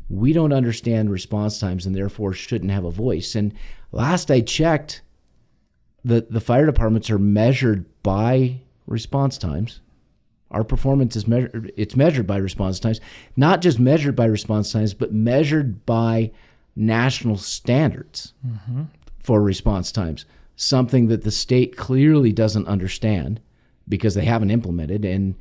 We don't understand response times and therefore shouldn't have a voice. And last I checked, the fire departments are measured by response times. Our performance is measured by response times, not just measured by response times, but measured by national standards for response times, something that the state clearly doesn't understand because they haven't implemented. And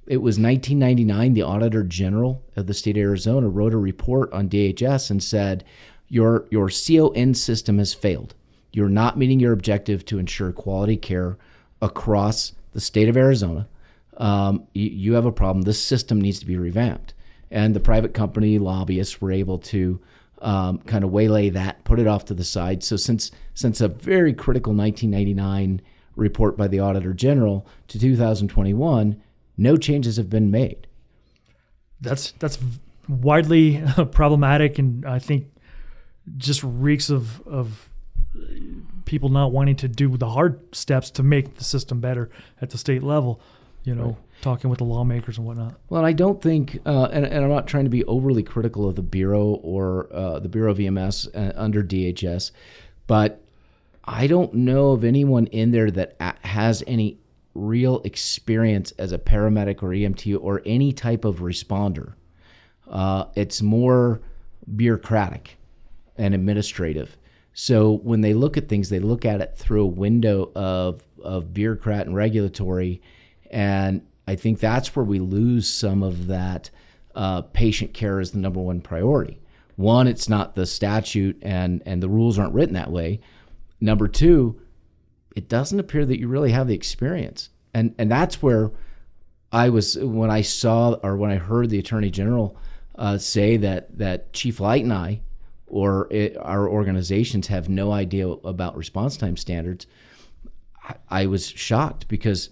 it was 1999, the Auditor General of the state of Arizona wrote a report on DHS and said, your CON system has failed. You're not meeting your objective to ensure quality care across the state of Arizona. You have a problem. This system needs to be revamped. And the private company lobbyists were able to kind of waylay that, put it off to the side. So since a very critical 1999 report by the Auditor General to 2021, no changes have been made. That's widely problematic, and I think just reeks of people not wanting to do the hard steps to make the system better at the state level. Right. Talking with the lawmakers and whatnot. Well, I don't think, and I'm not trying to be overly critical of the Bureau or the Bureau of EMS under DHS, but I don't know of anyone in there that has any real experience as a paramedic or EMT or any type of responder. It's more bureaucratic and administrative. So when they look at things, they look at it through a window of bureaucrat and regulatory. And I think that's where we lose some of that patient care as the number one priority. One, it's not the statute and the rules aren't written that way. Number two, it doesn't appear that you really have the experience. And that's where I was, when I heard the Attorney General say that Chief Light and I, or our organizations have no idea about response time standards, I was shocked because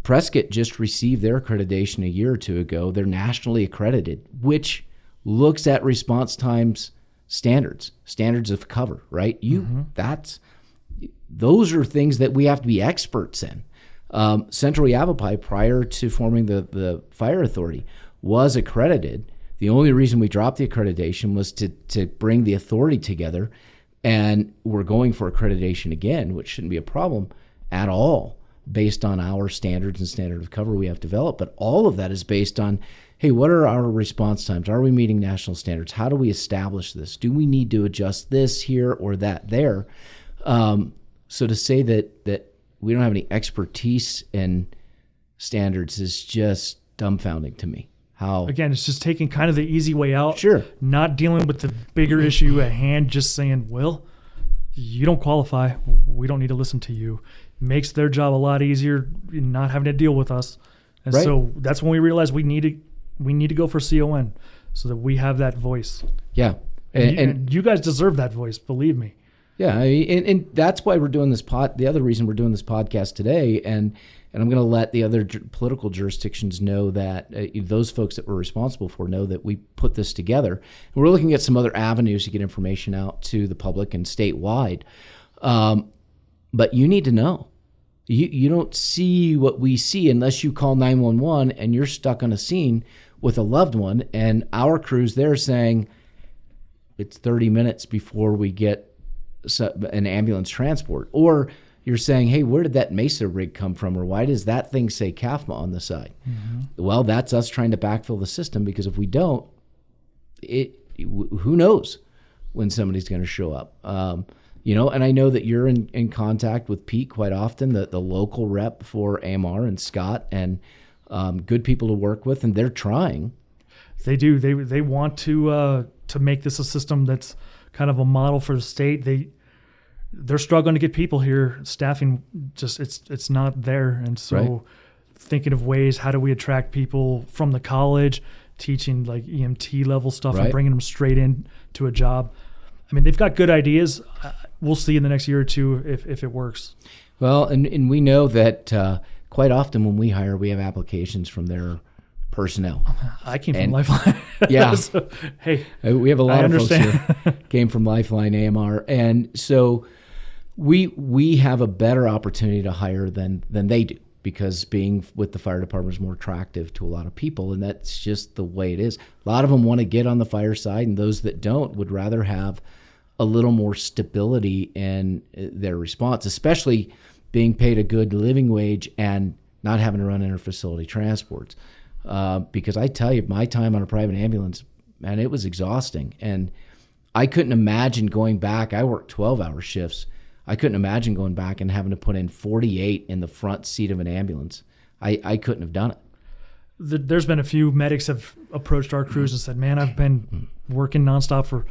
Prescott just received their accreditation a year or two ago. They're nationally accredited, which looks at response times standards of cover, right? Those are things that we have to be experts in. Central Yavapai, prior to forming the fire authority, was accredited. The only reason we dropped the accreditation was to bring the authority together, and we're going for accreditation again, which shouldn't be a problem at all based on our standards and standard of cover we have developed. But all of that is based on, hey, what are our response times? Are we meeting national standards? How do we establish this? Do we need to adjust this here or that there? So to say that we don't have any expertise in standards is just dumbfounding to me. How? Again, it's just taking kind of the easy way out. Sure. Not dealing with the bigger issue at hand, just saying, well, you don't qualify. We don't need to listen to you. Makes their job a lot easier, not having to deal with us. And right. So that's when we realized we need to go for CON so that we have that voice. Yeah. And you guys deserve that voice, believe me. Yeah, and that's why we're doing this the other reason we're doing this podcast today, and I'm going to let the other political jurisdictions know that those folks that we're responsible for know that we put this together. And we're looking at some other avenues to get information out to the public and statewide. But you need to know. You don't see what we see unless you call 911 and you're stuck on a scene with a loved one, and our crew's there saying it's 30 minutes before we get an ambulance transport. Or you're saying, hey, where did that Mesa rig come from? Or why does that thing say CAFMA on the side? Mm-hmm. Well, that's us trying to backfill the system, because if we don't, who knows when somebody's going to show up. And I know that you're in contact with Pete quite often, the local rep for AMR, and Scott, and good people to work with, and they're trying. They do. They want to make this a system that's kind of a model for the state. They're struggling to get people here. Staffing just it's not there, and so Right. thinking of ways, how do we attract people from the college, teaching like EMT level stuff Right. and bringing them straight in to a job. I mean, they've got good ideas. We'll see in the next year or two if it works. Well, and we know that quite often when we hire, we have applications from their personnel. I came from Lifeline. Yeah. So, hey, We have a lot I of understand. folks here came from Lifeline AMR, and so we have a better opportunity to hire than they do, because being with the fire department is more attractive to a lot of people, and that's just the way it is. A lot of them want to get on the fire side, and those that don't would rather have a little more stability in their response, especially being paid a good living wage and not having to run interfacility transports. Because I tell you, my time on a private ambulance, man, it was exhausting. And I couldn't imagine going back. I worked 12-hour shifts. I couldn't imagine going back and having to put in 48 in the front seat of an ambulance. I couldn't have done it. There's been a few medics have approached our crews and said, man, I've been working nonstop for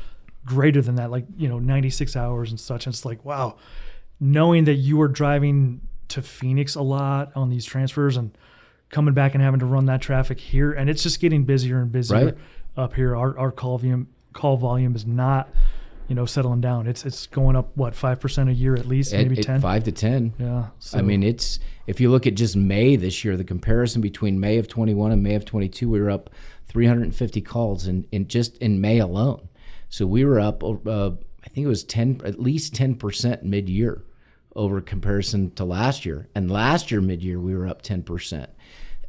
greater than that, like, 96 hours and such. And it's like, wow, knowing that you were driving to Phoenix a lot on these transfers and coming back and having to run that traffic here, and it's just getting busier and busier Right. up here. Our call volume is not, settling down. It's going up, 5% a year at least, maybe 10? 5 to 10. Yeah. So, I mean, if you look at just May this year, the comparison between May of 21 and May of 22, we were up 350 calls in just in May alone. So we were up, I think it was at least 10% mid-year over comparison to last year. And last year mid-year, we were up 10%.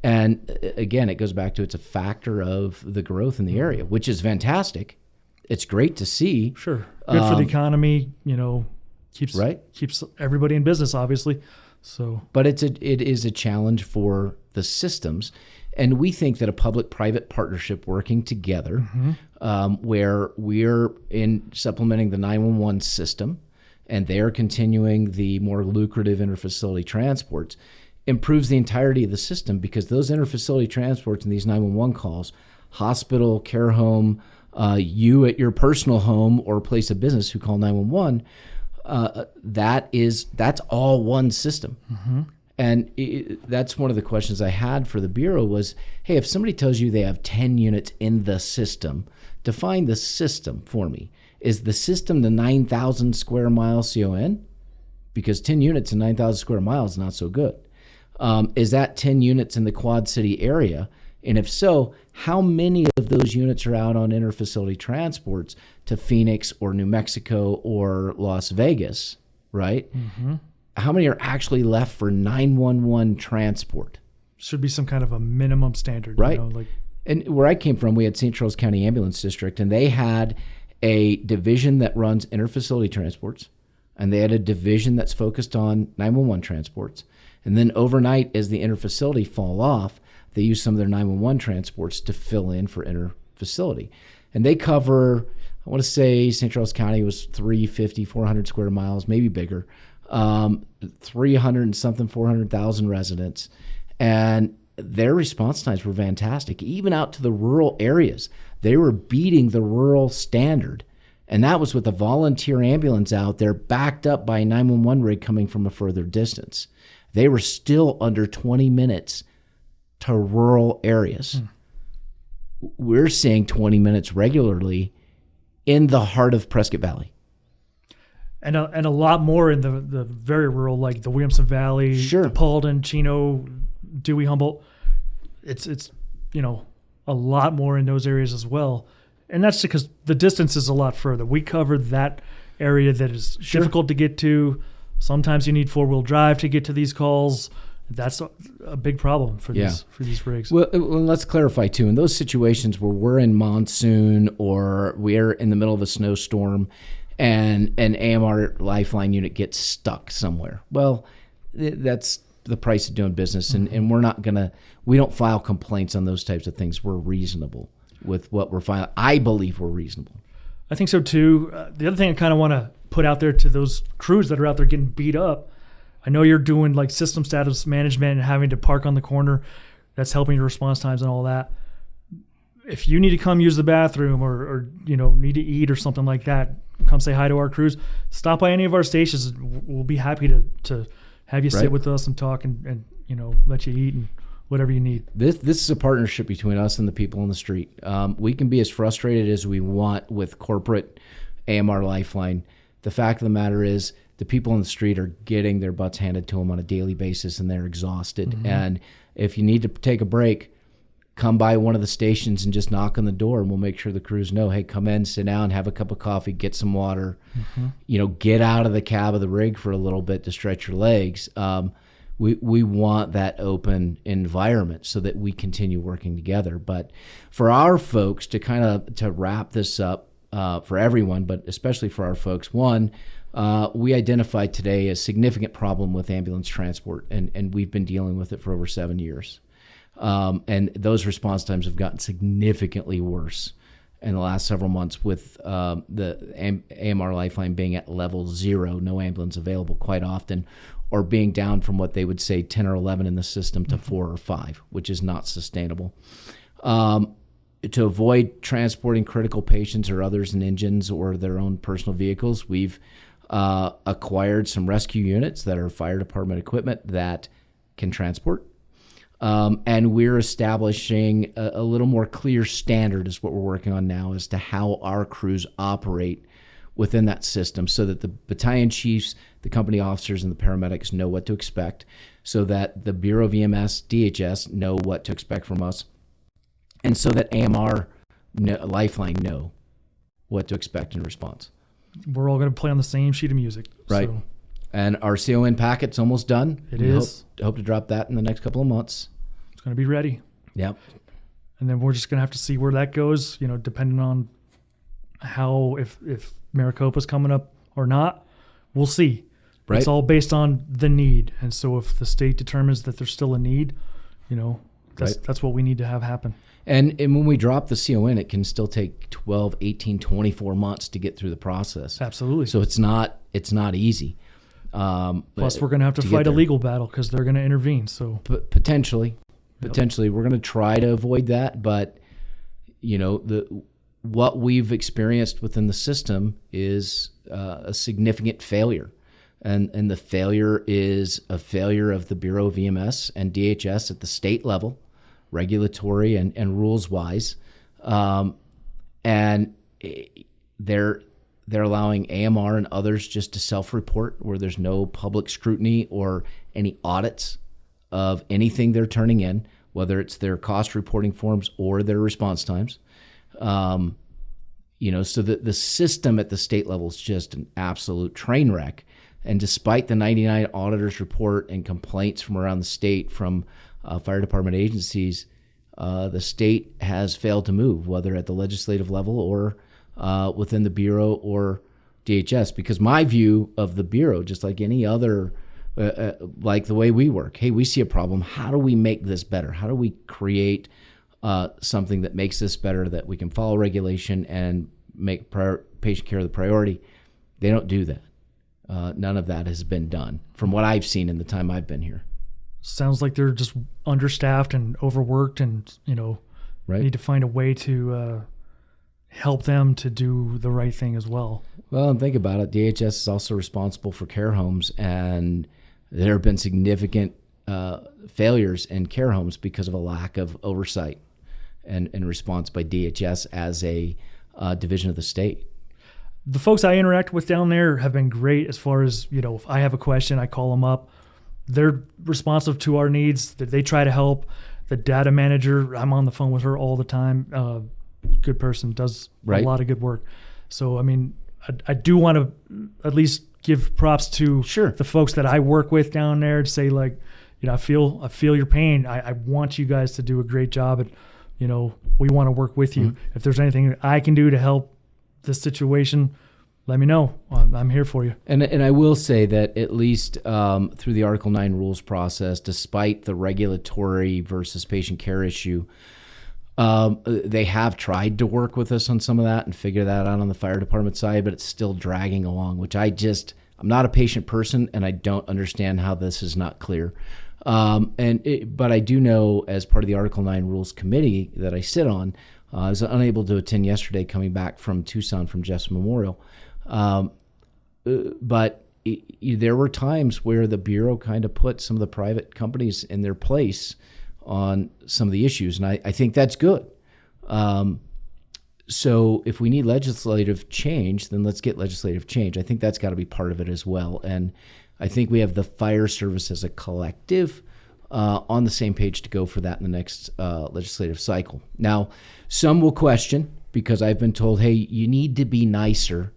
And again, it goes back to, it's a factor of the growth in the area, which is fantastic. It's great to see. sure. Good for the economy, keeps everybody in business, obviously. So, But it is a challenge for the systems. And we think that a public-private partnership working together, where we're supplementing the 911 system and they're continuing the more lucrative interfacility transports, improves the entirety of the system, because those interfacility transports and these 911 calls, hospital, care home, you at your personal home or place of business who call 911, that's all one system. And that's one of the questions I had for the Bureau was, hey, if somebody tells you they have 10 units in the system, define the system for me. Is the system the 9,000 square mile CON? Because 10 units in 9,000 square miles is not so good. Is that 10 units in the Quad City area? And if so, how many of those units are out on interfacility transports to Phoenix or New Mexico or Las Vegas, right? How many are actually left for 911 transport? should be some kind of a minimum standard, Right. like. And where I came from, we had St. Charles County Ambulance District, and they had a division that runs interfacility transports, and they had a division that's focused on 911 transports. And then overnight, as the interfacility fall off, they use some of their 911 transports to fill in for interfacility. And they cover, I want to say St. Charles County was 350, 400 square miles, maybe bigger, 300 and something, 400,000 residents. And their response times were fantastic. Even out to the rural areas, they were beating the rural standard. And that was with a volunteer ambulance out there backed up by a 911 rig coming from a further distance. They were still under 20 minutes to rural areas. We're seeing 20 minutes regularly in the heart of Prescott Valley. And a lot more in the very rural, like the Williamson Valley, Sure. Paulden, Chino, Dewey, Humboldt. It's a lot more in those areas as well. And that's because the distance is a lot further. We covered that area that is difficult to get to. Sometimes you need four-wheel drive to get to these calls. That's a big problem for these rigs. Well, let's clarify too. In those situations where we're in monsoon or we're in the middle of a snowstorm and an AMR Lifeline unit gets stuck somewhere, well, that's the price of doing business. And we don't file complaints on those types of things. We're reasonable with what we're filing. I believe we're reasonable. I think so too. The other thing I kind of want to put out there to those crews that are out there getting beat up, I know you're doing like system status management and having to park on the corner. That's helping your response times and all that. If you need to come use the bathroom or need to eat or something like that, come say hi to our crews. Stop by any of our stations. We'll be happy to have you sit with us and talk and let you eat and whatever you need. This is a partnership between us and the people on the street. We can be as frustrated as we want with corporate AMR Lifeline. The fact of the matter is the people on the street are getting their butts handed to them on a daily basis, and they're exhausted. Mm-hmm. And if you need to take a break, come by one of the stations and just knock on the door, and we'll make sure the crews know, hey, come in, sit down, have a cup of coffee, get some water, get out of the cab of the rig for a little bit to stretch your legs. We want that open environment so that we continue working together. But for our folks to wrap this up for everyone, but especially for our folks, one, we identified today a significant problem with ambulance transport, and we've been dealing with it for over 7 years. And those response times have gotten significantly worse in the last several months with the AMR Lifeline being at level 0, no ambulance available quite often, or being down from what they would say 10 or 11 in the system to 4 or 5, which is not sustainable. To avoid transporting critical patients or others in engines or their own personal vehicles, we've acquired some rescue units that are fire department equipment that can transport. And we're establishing a little more clear standard is what we're working on now as to how our crews operate within that system so that the battalion chiefs, the company officers, and the paramedics know what to expect, so that the Bureau of EMS, DHS know what to expect from us, and so that AMR Lifeline know what to expect in response. We're all going to play on the same sheet of music. Right. So. And our CON packet's almost done. It is. Hope to drop that in the next couple of months. It's going to be ready. Yep. And then we're just going to have to see where that goes, depending on how, if Maricopa's coming up or not, we'll see. Right. It's all based on the need. And so if the state determines that there's still a need, that's what we need to have happen. And when we drop the CON, it can still take 12, 18, 24 months to get through the process. Absolutely. So it's not easy. Plus, we're going to have to fight a legal battle because they're going to intervene. So potentially, we're going to try to avoid that. But what we've experienced within the system is a significant failure, and the failure is a failure of the Bureau of EMS and DHS at the state level, regulatory and rules wise, and they're allowing AMR and others just to self-report where there's no public scrutiny or any audits of anything they're turning in, whether it's their cost reporting forms or their response times. So the system at the state level is just an absolute train wreck. And despite the 99 auditors report and complaints from around the state from fire department agencies, the state has failed to move, whether at the legislative level or within the Bureau or DHS, because my view of the Bureau, just like any other, like the way we work, hey, we see a problem. How do we make this better? How do we create something that makes this better, that we can follow regulation and make patient care the priority? They don't do that. None of that has been done from what I've seen in the time I've been here. Sounds like they're just understaffed and overworked and, need to find a way to help them to do the right thing as well. Well, and think about it. DHS is also responsible for care homes, and there have been significant failures in care homes because of a lack of oversight and response by DHS as a division of the state. The folks I interact with down there have been great as far as, if I have a question, I call them up. They're responsive to our needs. They try to help. The data manager, I'm on the phone with her all the time. Good person, does a lot of good work. So, I do want to at least give props to the folks that I work with down there to say, I feel your pain. I want you guys to do a great job, and, we want to work with you. Mm-hmm. If there's anything I can do to help this situation, let me know. I'm here for you. And I will say that at least through the Article 9 rules process, despite the regulatory versus patient care issue, they have tried to work with us on some of that and figure that out on the fire department side, but it's still dragging along, which I'm not a patient person, and I don't understand how this is not clear. But I do know, as part of the Article 9 Rules Committee that I sit on, I was unable to attend yesterday coming back from Tucson from Jeff's Memorial. But there were times where the Bureau kind of put some of the private companies in their place on some of the issues, and I think that's good. So if we need legislative change, then let's get legislative change. I think that's got to be part of it as well. And I think we have the fire service as a collective on the same page to go for that in the next legislative cycle. Now, some will question, because I've been told, hey, you need to be nicer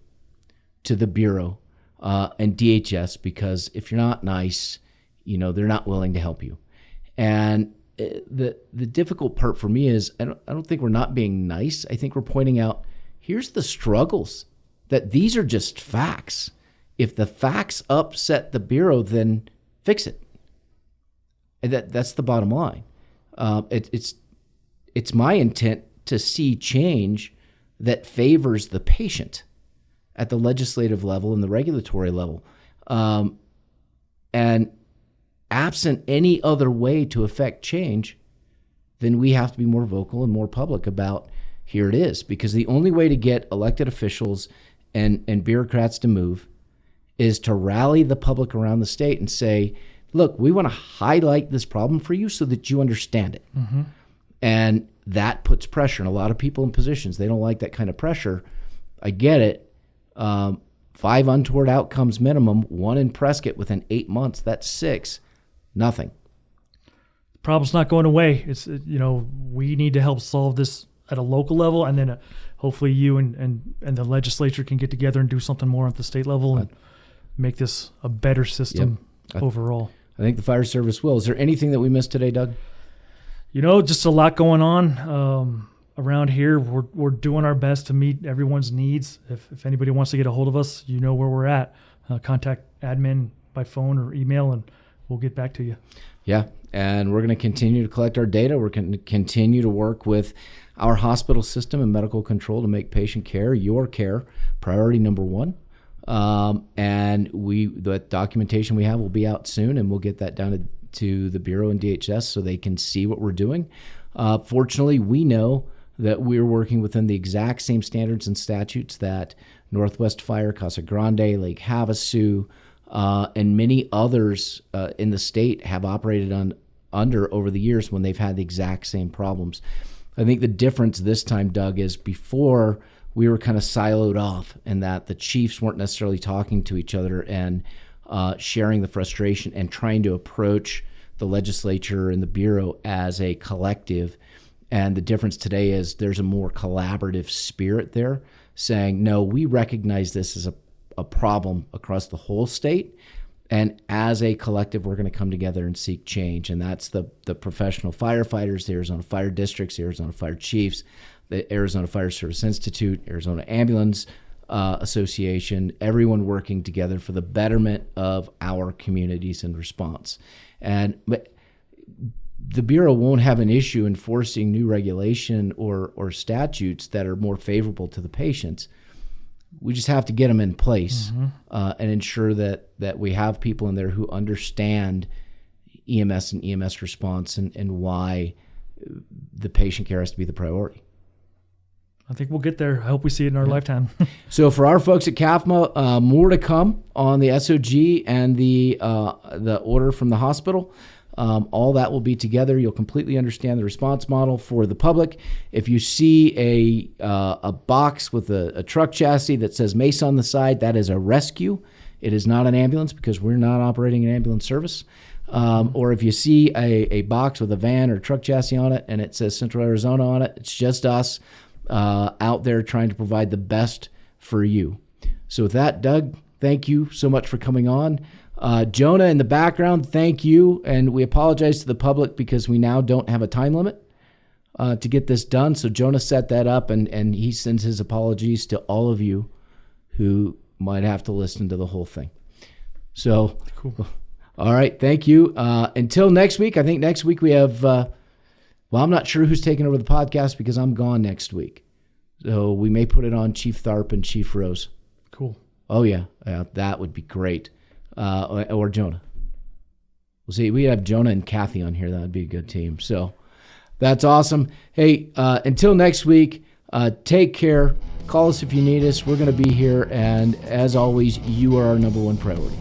to the Bureau and DHS, because if you're not nice, they're not willing to help you. And the difficult part for me is I don't think we're not being nice. I think we're pointing out, here's the struggles, that these are just facts. If the facts upset the Bureau, then fix it. And that's the bottom line. It's my intent to see change that favors the patient at the legislative level and the regulatory level. And absent any other way to affect change, then we have to be more vocal and more public about, here it is. Because the only way to get elected officials and bureaucrats to move is to rally the public around the state and say, look, we want to highlight this problem for you so that you understand it. Mm-hmm. And that puts pressure on a lot of people in positions. They don't like that kind of pressure. I get it. 5 untoward outcomes minimum, 1 in Prescott within 8 months. That's 6. Nothing. The problem's not going away. It's, we need to help solve this at a local level, and then hopefully you and the legislature can get together and do something more at the state level and make this a better system overall. I think the fire service will. Is there anything that we missed today, Doug? Just a lot going on around here. We're doing our best to meet everyone's needs. If anybody wants to get a hold of us, where we're at. Contact admin by phone or email, and we'll get back to you. Yeah, and we're going to continue to collect our data. We're going to continue to work with our hospital system and medical control to make patient care, your care, priority number one. And the documentation we have will be out soon, and we'll get that down to the Bureau and DHS so they can see what we're doing. Fortunately, we know that we're working within the exact same standards and statutes that Northwest Fire, Casa Grande, Lake Havasu, and many others in the state have operated under over the years when they've had the exact same problems. I think the difference this time, Doug, is before we were kind of siloed off, and that the chiefs weren't necessarily talking to each other and sharing the frustration and trying to approach the legislature and the Bureau as a collective. And the difference today is there's a more collaborative spirit there, saying, no, we recognize this as a problem across the whole state, and as a collective, we're going to come together and seek change. And that's the professional firefighters, the Arizona Fire Districts, the Arizona Fire Chiefs, the Arizona Fire Service Institute, Arizona Ambulance Association, everyone working together for the betterment of our communities and response. But the Bureau won't have an issue enforcing new regulation or statutes that are more favorable to the patients. We just have to get them in place and ensure that we have people in there who understand EMS and EMS response and why the patient care has to be the priority. I think we'll get there. I hope we see it in our lifetime. So for our folks at CAFMA, more to come on the SOG and the order from the hospital. All that will be together. You'll completely understand the response model for the public. If you see a box with a truck chassis that says Mace on the side, that is a rescue. It is not an ambulance, because we're not operating an ambulance service. Or if you see a box with a van or truck chassis on it and it says Central Arizona on it, it's just us out there trying to provide the best for you. So with that, Doug, thank you so much for coming on. Jonah in the background, thank you. And we apologize to the public because we now don't have a time limit to get this done. So Jonah set that up, and he sends his apologies to all of you who might have to listen to the whole thing. So, cool. All right, thank you. Until next week, I think next week we have, I'm not sure who's taking over the podcast because I'm gone next week. So we may put it on Chief Tharp and Chief Rose. Cool. Oh, yeah, that would be great. Or Jonah. We'll see. We have Jonah and Kathy on here. That would be a good team. So that's awesome. Hey, until next week, take care. Call us if you need us. We're going to be here. And as always, you are our number one priority.